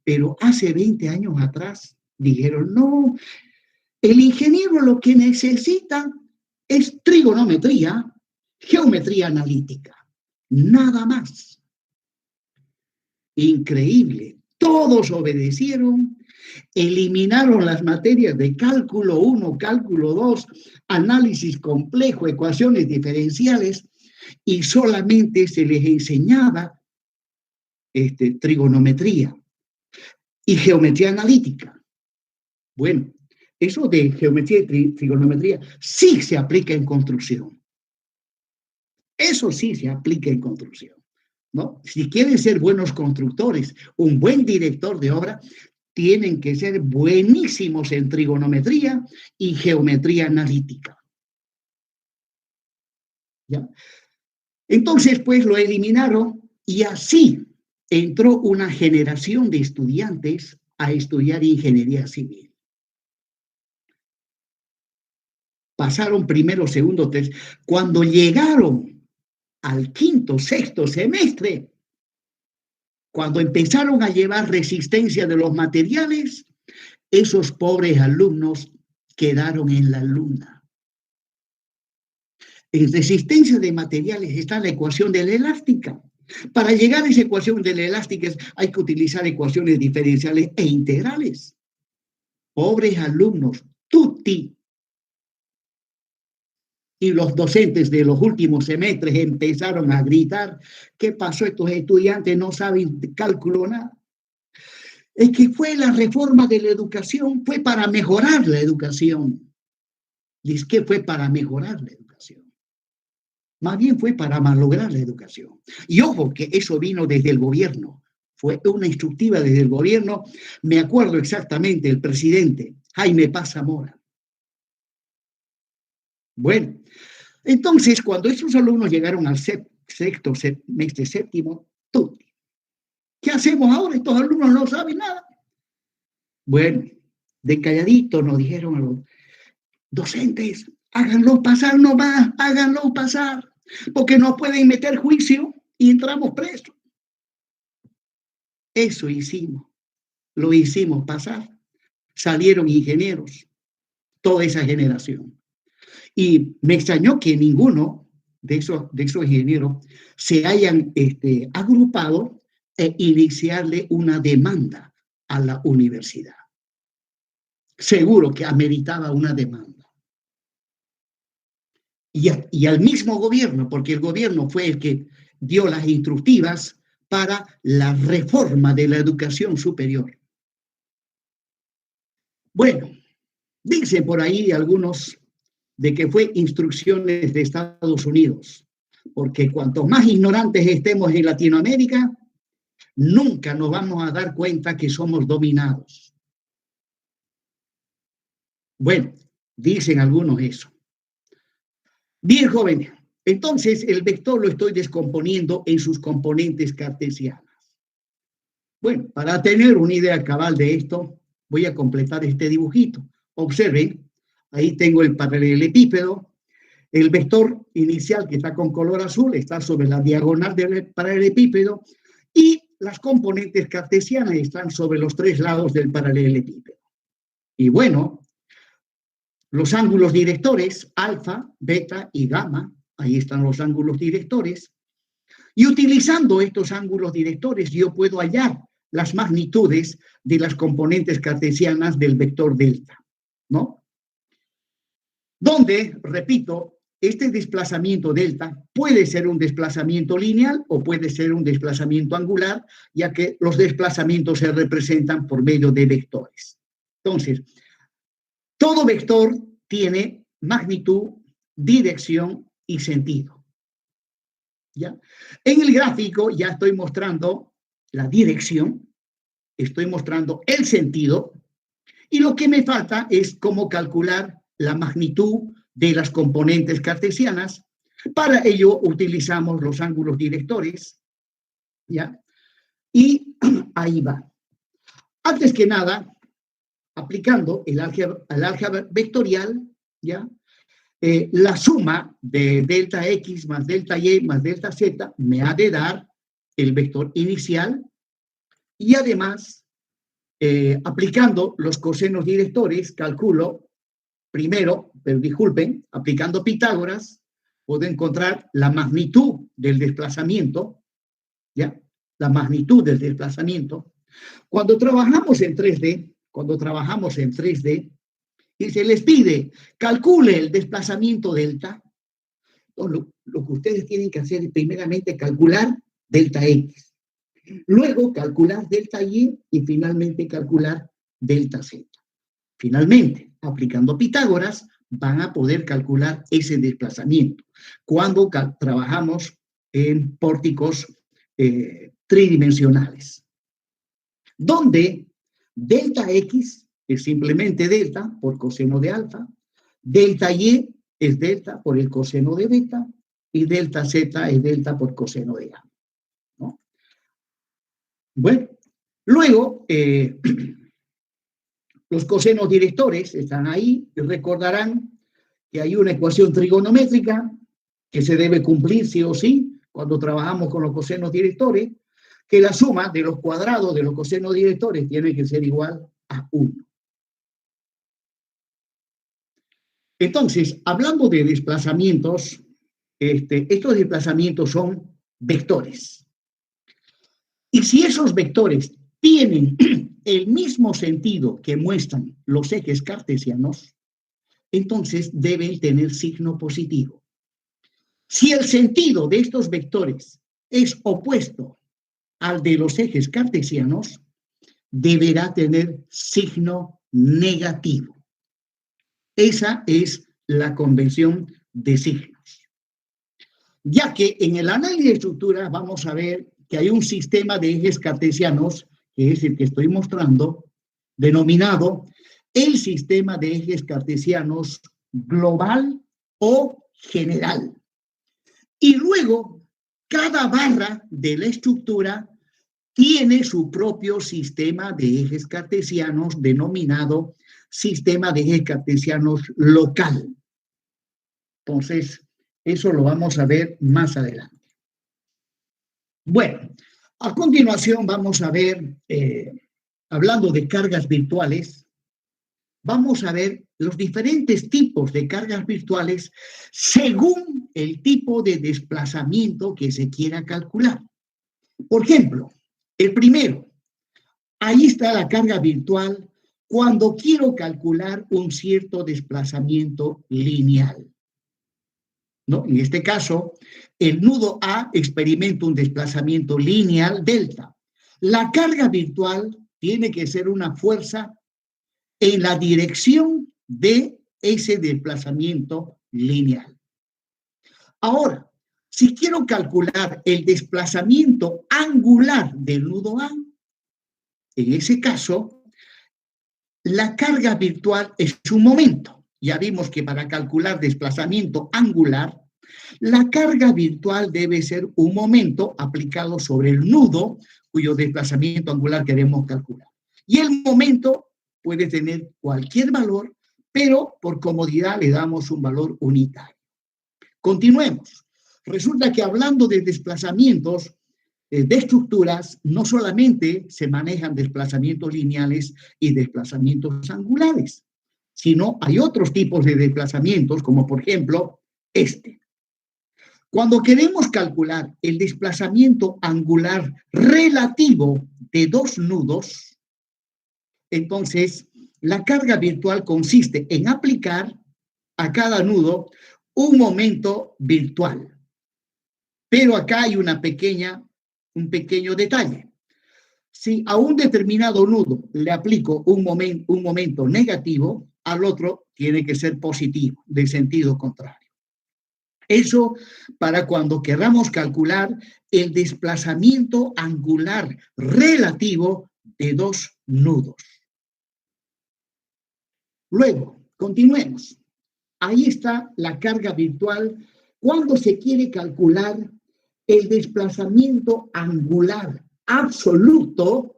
Pero hace 20 años atrás dijeron, no, el ingeniero lo que necesita es trigonometría, geometría analítica, nada más. Increíble. Todos obedecieron, eliminaron las materias de cálculo 1, cálculo 2, análisis complejo, ecuaciones diferenciales, y solamente se les enseñaba trigonometría y geometría analítica. Bueno, eso de geometría y trigonometría sí se aplica en construcción. Eso sí se aplica en construcción, ¿no? Si quieren ser buenos constructores, un buen director de obra, tienen que ser buenísimos en trigonometría y geometría analítica. ¿Ya? Entonces, pues lo eliminaron y así entró una generación de estudiantes a estudiar ingeniería civil. Pasaron primero, segundo, tercero. Cuando llegaron al quinto, sexto semestre, cuando empezaron a llevar resistencia de los materiales, esos pobres alumnos quedaron en la luna. En resistencia de materiales está la ecuación de la elástica. Para llegar a esa ecuación de la elástica hay que utilizar ecuaciones diferenciales e integrales. Pobres alumnos, tutti. Y los docentes de los últimos semestres empezaron a gritar, ¿qué pasó? Estos estudiantes no saben cálculo nada. Es que fue la reforma de la educación, fue para mejorar la educación. Y es que fue para mejorar la educación. Más bien fue para malograr la educación. Y ojo, que eso vino desde el gobierno. Fue una instructiva desde el gobierno. Me acuerdo exactamente, el presidente, Jaime Paz Zamora. Bueno, entonces, cuando estos alumnos llegaron al sexto semestre, séptimo, ¿qué hacemos ahora? Estos alumnos no saben nada. Bueno, de calladito nos dijeron a los docentes, háganlo pasar nomás, háganlo pasar, porque no pueden meter juicio y entramos presos. Eso hicimos, lo hicimos pasar. Salieron ingenieros, toda esa generación. Y me extrañó que ninguno de esos ingenieros se hayan agrupado e iniciarle una demanda a la universidad. Seguro que ameritaba una demanda. Y al mismo gobierno, porque el gobierno fue el que dio las instructivas para la reforma de la educación superior. Bueno, dicen por ahí algunos de que fue instrucciones de Estados Unidos, porque cuanto más ignorantes estemos en Latinoamérica, nunca nos vamos a dar cuenta que somos dominados. Bueno, dicen algunos eso. Bien, jóvenes, entonces el vector lo estoy descomponiendo en sus componentes cartesianas. Bueno, para tener una idea cabal de esto, voy a completar este dibujito. Observen, ahí tengo el paralelepípedo. El vector inicial que está con color azul está sobre la diagonal del paralelepípedo y las componentes cartesianas están sobre los tres lados del paralelepípedo. Y bueno, los ángulos directores, alfa, beta y gamma, ahí están los ángulos directores. Y utilizando estos ángulos directores yo puedo hallar las magnitudes de las componentes cartesianas del vector delta, ¿no? Donde, repito, este desplazamiento delta puede ser un desplazamiento lineal o puede ser un desplazamiento angular, ya que los desplazamientos se representan por medio de vectores. Entonces, todo vector tiene magnitud, dirección y sentido. ¿Ya? En el gráfico ya estoy mostrando la dirección, estoy mostrando el sentido, y lo que me falta es cómo calcular la magnitud de las componentes cartesianas. Para ello utilizamos los ángulos directores, ¿ya? Y ahí va. Antes que nada, aplicando el álgebra vectorial, ¿ya? La suma de delta X más delta Y más delta Z me ha de dar el vector inicial y además, aplicando los cosenos directores, calculo primero, pero disculpen, aplicando Pitágoras, puedo encontrar la magnitud del desplazamiento, ¿ya? La magnitud del desplazamiento. Cuando trabajamos en 3D, y se les pide, calcule el desplazamiento delta, lo que ustedes tienen que hacer es primeramente calcular delta X, luego calcular delta Y y finalmente calcular delta Z. Finalmente, aplicando Pitágoras, van a poder calcular ese desplazamiento cuando trabajamos en pórticos tridimensionales, donde delta X es simplemente delta por coseno de alfa, delta Y es delta por el coseno de beta y delta Z es delta por coseno de gamma, ¿no? Bueno, luego los cosenos directores están ahí y recordarán que hay una ecuación trigonométrica que se debe cumplir sí o sí cuando trabajamos con los cosenos directores, que la suma de los cuadrados de los cosenos directores tiene que ser igual a 1. Entonces, hablando de desplazamientos, estos desplazamientos son vectores. Y si esos vectores tienen el mismo sentido que muestran los ejes cartesianos, entonces deben tener signo positivo. Si el sentido de estos vectores es opuesto al de los ejes cartesianos, deberá tener signo negativo. Esa es la convención de signos. Ya que en el análisis de estructuras vamos a ver que hay un sistema de ejes cartesianos, que es el que estoy mostrando, denominado el sistema de ejes cartesianos global o general. Y luego, cada barra de la estructura tiene su propio sistema de ejes cartesianos denominado sistema de ejes cartesianos local. Entonces, eso lo vamos a ver más adelante. Bueno, a continuación vamos a ver, hablando de cargas virtuales, vamos a ver los diferentes tipos de cargas virtuales según el tipo de desplazamiento que se quiera calcular. Por ejemplo, el primero, ahí está la carga virtual cuando quiero calcular un cierto desplazamiento lineal, ¿no? En este caso, el nudo A experimenta un desplazamiento lineal delta. La carga virtual tiene que ser una fuerza en la dirección de ese desplazamiento lineal. Ahora, si quiero calcular el desplazamiento angular del nudo A, en ese caso, la carga virtual es un momento. Ya vimos que para calcular desplazamiento angular, la carga virtual debe ser un momento aplicado sobre el nudo cuyo desplazamiento angular queremos calcular. Y el momento puede tener cualquier valor, pero por comodidad le damos un valor unitario. Continuemos. Resulta que hablando de desplazamientos de estructuras, no solamente se manejan desplazamientos lineales y desplazamientos angulares, sino hay otros tipos de desplazamientos, como por ejemplo este. Cuando queremos calcular el desplazamiento angular relativo de dos nudos, entonces la carga virtual consiste en aplicar a cada nudo un momento virtual. Pero acá hay un pequeño detalle. Si a un determinado nudo le aplico un momento negativo, al otro tiene que ser positivo, de sentido contrario. Eso para cuando queramos calcular el desplazamiento angular relativo de dos nudos. Luego, continuemos. Ahí está la carga virtual cuando se quiere calcular el desplazamiento angular absoluto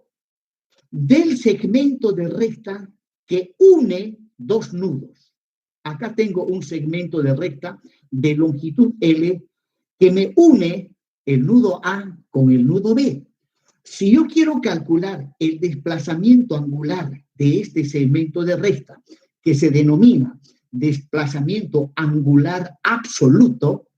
del segmento de recta que une dos nudos. acá tengo un segmento de recta de longitud L que me une el nudo A con el nudo B. Si yo quiero calcular el desplazamiento angular de este segmento de recta, que se denomina desplazamiento angular absoluto,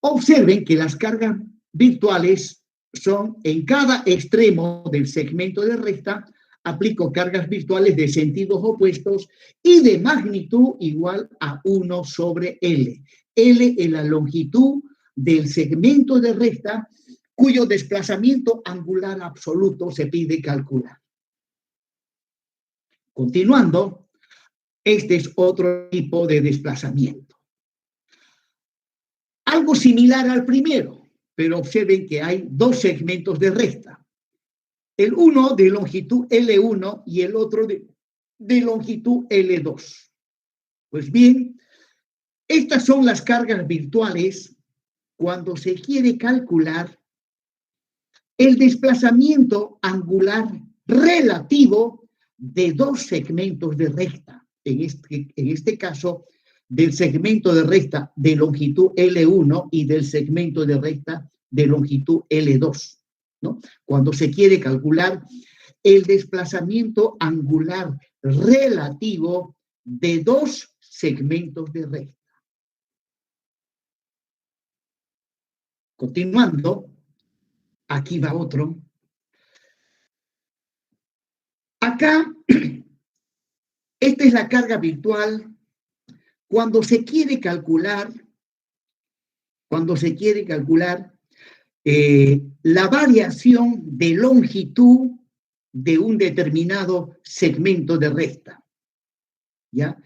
observen que las cargas virtuales son en cada extremo del segmento de recta, aplico cargas virtuales de sentidos opuestos y de magnitud igual a 1 sobre L. L es la longitud del segmento de recta cuyo desplazamiento angular absoluto se pide calcular. Continuando, este es otro tipo de desplazamiento. Algo similar al primero, pero observen que hay dos segmentos de recta. El uno de longitud L1 y el otro de longitud L2. Pues bien, estas son las cargas virtuales cuando se quiere calcular el desplazamiento angular relativo de dos segmentos de recta. En este caso, del segmento de recta de longitud L1 y del segmento de recta de longitud L2, ¿no? Cuando se quiere calcular el desplazamiento angular relativo de dos segmentos de recta. Continuando, aquí va otro. Acá, esta es la carga virtual cuando se quiere calcular la variación de longitud de un determinado segmento de recta. ¿Ya?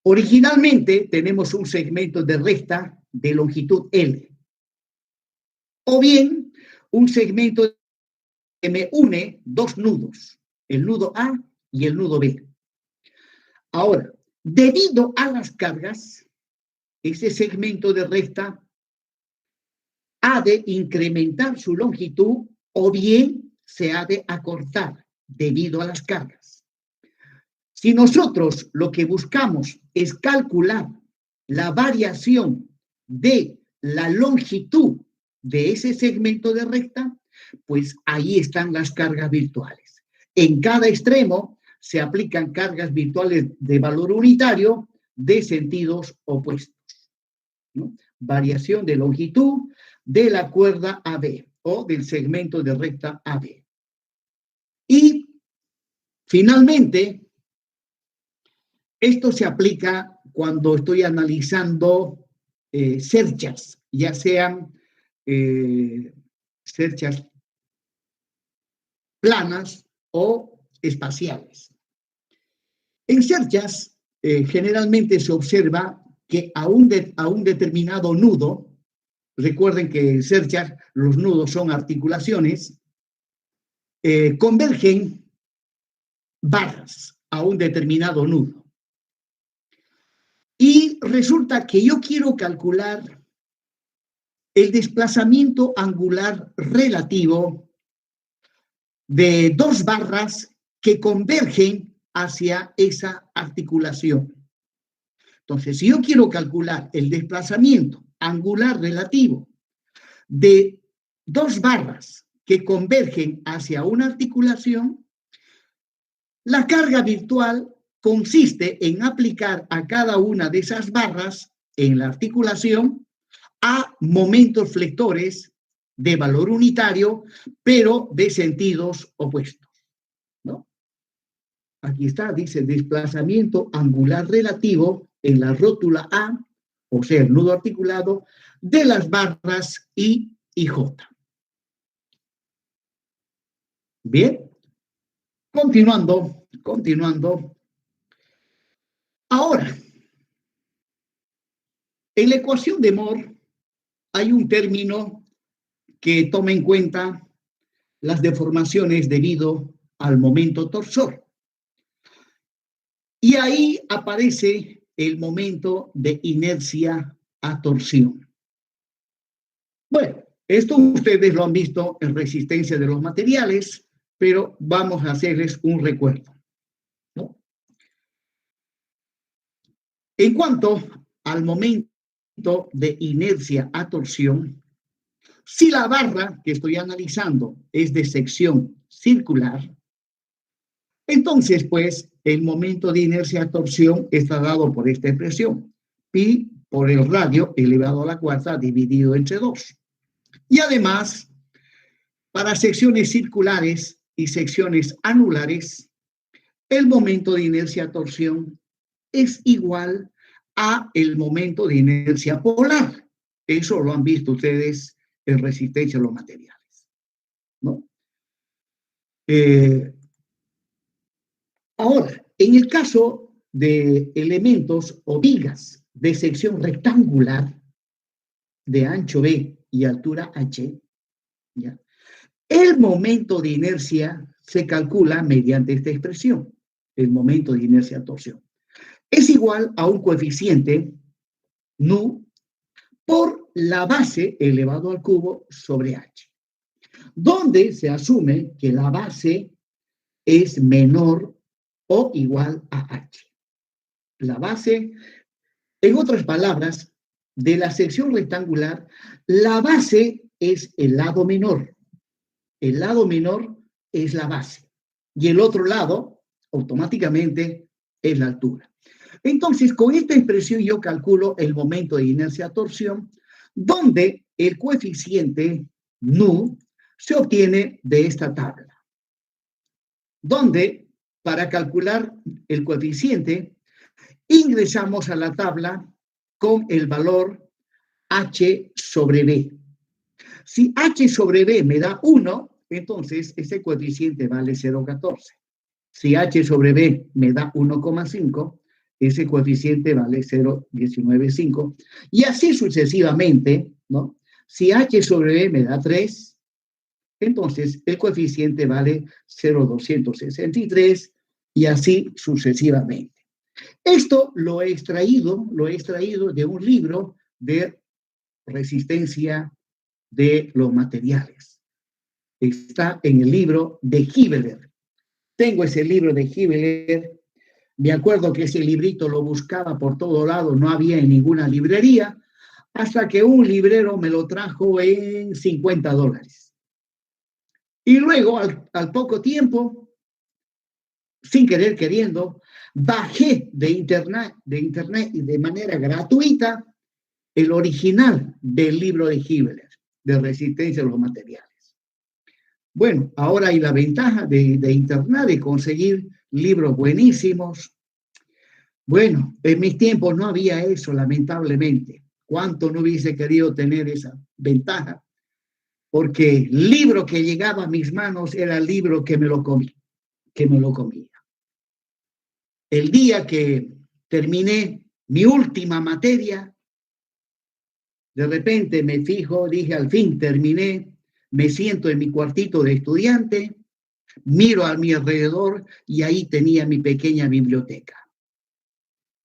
Originalmente tenemos un segmento de recta de longitud L. O bien un segmento que me une dos nudos, el nudo A y el nudo B. Ahora, debido a las cargas, ese segmento de recta ha de incrementar su longitud o bien se ha de acortar debido a las cargas. Si nosotros lo que buscamos es calcular la variación de la longitud de ese segmento de recta, pues ahí están las cargas virtuales. En cada extremo se aplican cargas virtuales de valor unitario de sentidos opuestos, ¿no? Variación de longitud de la cuerda AB o del segmento de recta AB. Y finalmente, esto se aplica cuando estoy analizando cerchas, ya sean cerchas planas o espaciales. En cerchas, generalmente se observa que a un determinado nudo, recuerden que en cerchas los nudos son articulaciones, convergen barras a un determinado nudo. Y resulta que yo quiero calcular el desplazamiento angular relativo de dos barras que convergen hacia esa articulación. Entonces, si yo quiero calcular el desplazamiento angular relativo de dos barras que convergen hacia una articulación, la carga virtual consiste en aplicar a cada una de esas barras en la articulación a momentos flectores de valor unitario, pero de sentidos opuestos, ¿no? Aquí está, dice desplazamiento angular relativo en la rótula A, o sea, el nudo articulado, de las barras I y J. Bien, continuando. Ahora, en la ecuación de Moore hay un término que toma en cuenta las deformaciones debido al momento torsor. Y ahí aparece el momento de inercia a torsión. Bueno, esto ustedes lo han visto en resistencia de los materiales, pero vamos a hacerles un recuerdo, ¿no? En cuanto al momento de inercia a torsión, si la barra que estoy analizando es de sección circular, entonces, pues, el momento de inercia a torsión está dado por esta expresión, pi por el radio elevado a la cuarta dividido entre 2. Y además, para secciones circulares y secciones anulares, el momento de inercia a torsión es igual a el momento de inercia polar. Eso lo han visto ustedes en resistencia a los materiales, ¿no? Ahora, en el caso de elementos o vigas de sección rectangular de ancho B y altura H, ¿ya? El momento de inercia se calcula mediante esta expresión, el momento de inercia a torsión. Es igual a un coeficiente nu por la base elevado al cubo sobre H, donde se asume que la base es menor o igual a H. La base, en otras palabras, de la sección rectangular, la base es el lado menor. El lado menor es la base. Y el otro lado, automáticamente, es la altura. Entonces, con esta expresión yo calculo el momento de inercia a torsión, donde el coeficiente nu se obtiene de esta tabla, donde para calcular el coeficiente ingresamos a la tabla con el valor H sobre B. Si H sobre B me da 1, entonces ese coeficiente vale 0,14. Si H sobre B me da 1,5, ese coeficiente vale 0,195. Y así sucesivamente, ¿no? Si H sobre B me da 3, entonces el coeficiente vale 0,263 y así sucesivamente. Esto lo he extraído de un libro de resistencia de los materiales. Está en el libro de Hibeler. Tengo ese libro de Hibeler. Me acuerdo que ese librito lo buscaba por todo lado, no había en ninguna librería, hasta que un librero me lo trajo en $50. Y luego, al poco tiempo, sin querer queriendo, bajé de internet y de manera gratuita el original del libro de Hibeler, de resistencia a los materiales. Bueno, ahora hay la ventaja de internet, de conseguir libros buenísimos. Bueno, en mis tiempos no había eso, lamentablemente. ¿Cuánto no hubiese querido tener esa ventaja? Porque el libro que llegaba a mis manos era el libro que me lo comía. El día que terminé mi última materia, de repente me fijo, dije, al fin terminé, me siento en mi cuartito de estudiante, miro a mi alrededor y ahí tenía mi pequeña biblioteca.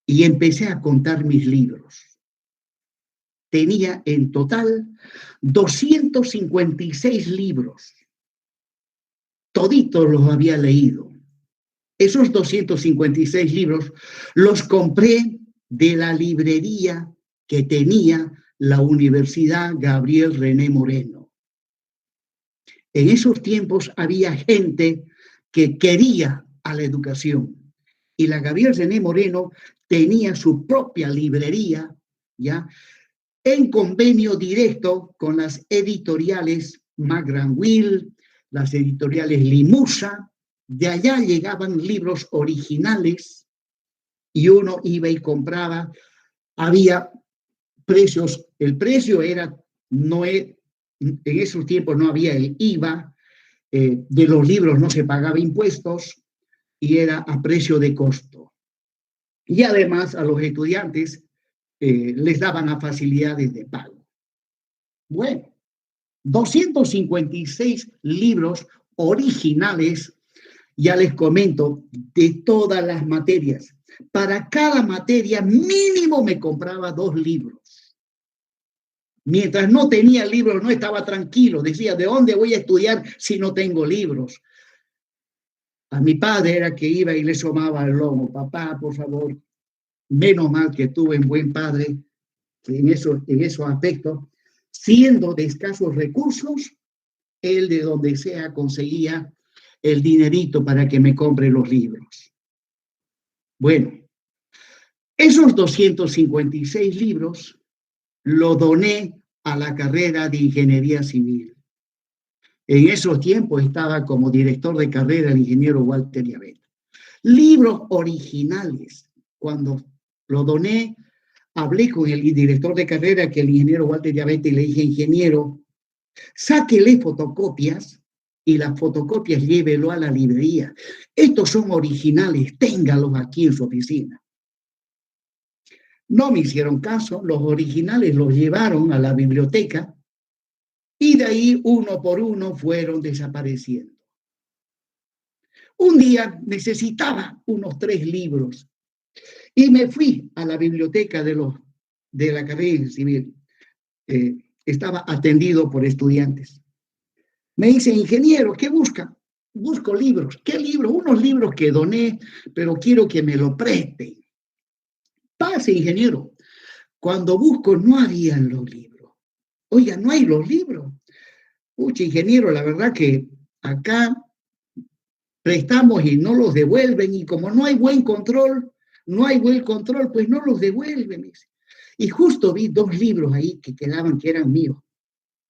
Y empecé a contar mis libros. Tenía en total 256 libros. Toditos los había leído. Esos 256 libros los compré de la librería que tenía la Universidad Gabriel René Moreno. En esos tiempos había gente que quería a la educación y la Gabriel René Moreno tenía su propia librería, ¿ya?, en convenio directo con las editoriales Magran-Will, las editoriales Limusa. De allá llegaban libros originales y uno iba y compraba. Había precios, el precio era, en esos tiempos no había el IVA, de los libros no se pagaba impuestos y era a precio de costo. Y además a los estudiantes les daban a facilidades de pago. Bueno, 256 libros originales, ya les comento, de todas las materias. Para cada materia mínimo me compraba 2 libros. Mientras no tenía libros no estaba tranquilo. Decía, ¿de dónde voy a estudiar si no tengo libros? A mi padre era que iba y le asomaba el lomo. Papá, por favor, Menos mal que tuve un buen padre en esos aspectos. Siendo de escasos recursos, él de donde sea conseguía el dinerito para que me compre los libros. Bueno, esos 256 libros lo doné a la carrera de Ingeniería Civil. En esos tiempos estaba como director de carrera el ingeniero Walter Yabet. Libros originales. Cuando lo doné, hablé con el director de carrera, que el ingeniero Walter Yabet, y le dije, ingeniero, sáquele fotocopias y las fotocopias llévelo a la librería. Estos son originales, téngalos aquí en su oficina. No me hicieron caso, los originales los llevaron a la biblioteca y de ahí uno por uno fueron desapareciendo. Un día necesitaba unos 3 libros y me fui a la biblioteca de la carrera civil. Estaba atendido por estudiantes. Me dice, ingeniero, ¿qué busca? Busco libros. ¿Qué libros? Unos libros que doné, pero quiero que me lo presten. Pase, ingeniero. Cuando busco no habían los libros. Oiga, no hay los libros. Pucha, ingeniero, la verdad que acá prestamos y no los devuelven, y como no hay buen control, pues no los devuelven. Y justo vi 2 libros ahí que quedaban, que eran míos.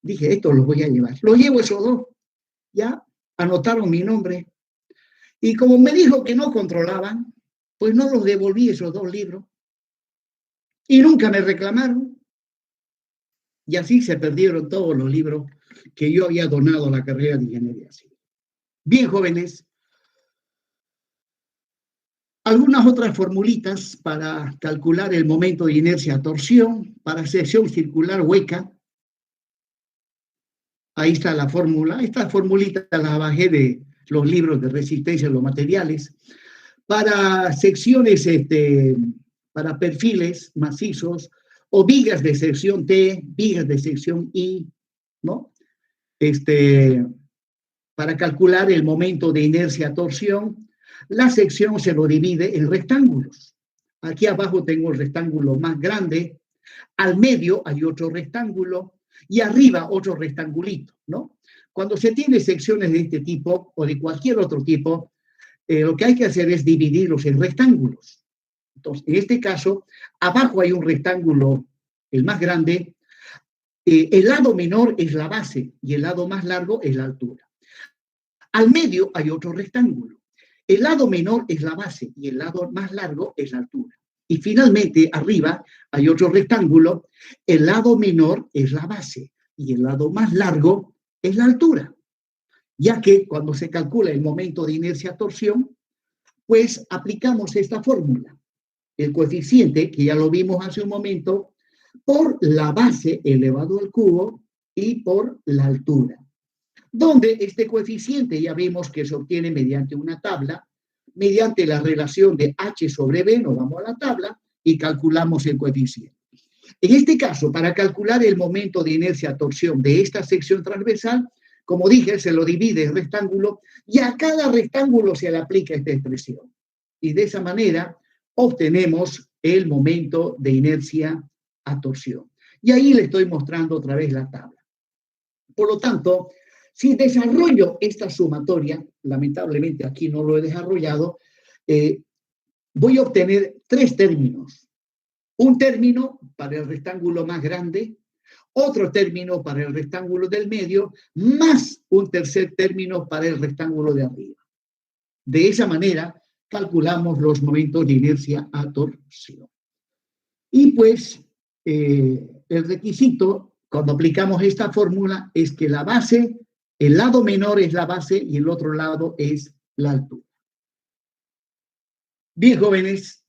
Dije, estos los voy a llevar. Los llevo esos 2. Ya anotaron mi nombre. Y como me dijo que no controlaban, pues no los devolví esos 2 libros. Y nunca me reclamaron. Y así se perdieron todos los libros que yo había donado a la carrera de Ingeniería Civil. Bien, jóvenes, algunas otras formulitas para calcular el momento de inercia-torsión para sección circular hueca. Ahí está la fórmula. Esta formulita la bajé de los libros de resistencia a los materiales. Para secciones, para perfiles macizos o vigas de sección T, vigas de sección I, ¿no? Para calcular el momento de inercia-torsión, la sección se lo divide en rectángulos. Aquí abajo tengo el rectángulo más grande, al medio hay otro rectángulo y arriba otro rectangulito, ¿no? Cuando se tiene secciones de este tipo o de cualquier otro tipo, lo que hay que hacer es dividirlos en rectángulos. Entonces, en este caso, abajo hay un rectángulo, el más grande, el lado menor es la base y el lado más largo es la altura. Al medio hay otro rectángulo. El lado menor es la base y el lado más largo es la altura. Y finalmente, arriba hay otro rectángulo. El lado menor es la base y el lado más largo es la altura. Ya que cuando se calcula el momento de inercia-torsión, pues aplicamos esta fórmula. El coeficiente, que ya lo vimos hace un momento, por la base elevado al cubo y por la altura. Donde este coeficiente ya vimos que se obtiene mediante una tabla, mediante la relación de H sobre B, nos vamos a la tabla y calculamos el coeficiente. En este caso, para calcular el momento de inercia-torsión de esta sección transversal, como dije, se lo divide en rectángulo y a cada rectángulo se le aplica esta expresión. Y de esa manera obtenemos el momento de inercia-torsión. Y ahí le estoy mostrando otra vez la tabla. Por lo tanto, si desarrollo esta sumatoria, lamentablemente aquí no lo he desarrollado, voy a obtener 3 términos. Un término para el rectángulo más grande, otro término para el rectángulo del medio, más un tercer término para el rectángulo de arriba. De esa manera calculamos los momentos de inercia a torsión. Y pues el requisito, cuando aplicamos esta fórmula, es que la base, el lado menor es la base y el otro lado es la altura. Bien, jóvenes,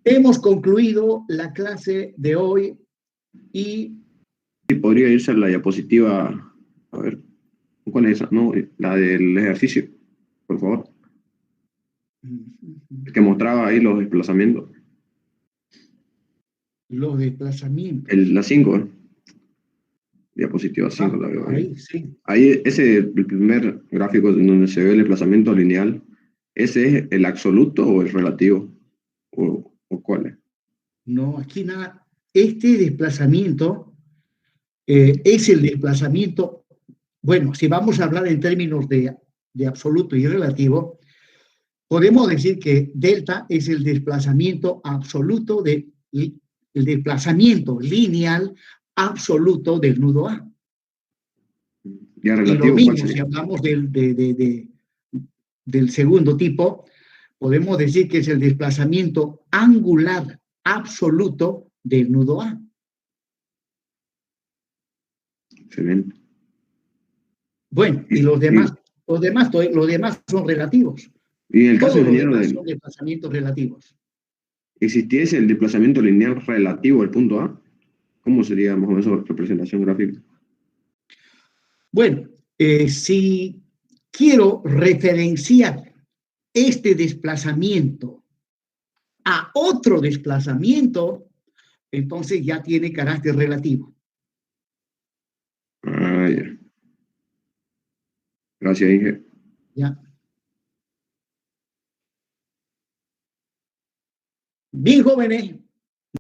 hemos concluido la clase de hoy y... Podría irse a la diapositiva, a ver, ¿cuál es esa? No, la del ejercicio, por favor. El que mostraba ahí los desplazamientos. Los desplazamientos. La 5, diapositiva 5 la veo ahí. Ahí, sí. Ahí, el primer gráfico donde se ve el desplazamiento lineal, ¿ese es el absoluto o el relativo? ¿O cuáles? No, aquí nada. Este desplazamiento es el desplazamiento, bueno, si vamos a hablar en términos de absoluto y relativo, podemos decir que delta es el desplazamiento absoluto el desplazamiento lineal absoluto del nudo A. ¿Ya Y lo relativo cuál mismo, si sería? hablamos del segundo tipo, podemos decir que es el desplazamiento angular absoluto del nudo A. Excelente. Bueno, y los demás son relativos. Y en el caso, Todos los ingeniero, demás son desplazamientos relativos. existiese el desplazamiento lineal relativo al punto A, ¿cómo sería más o menos su representación gráfica? Bueno, si quiero referenciar este desplazamiento a otro desplazamiento, entonces ya tiene carácter relativo. Ah, ya. Gracias, Inge. ¿Ya? Bien, jóvenes,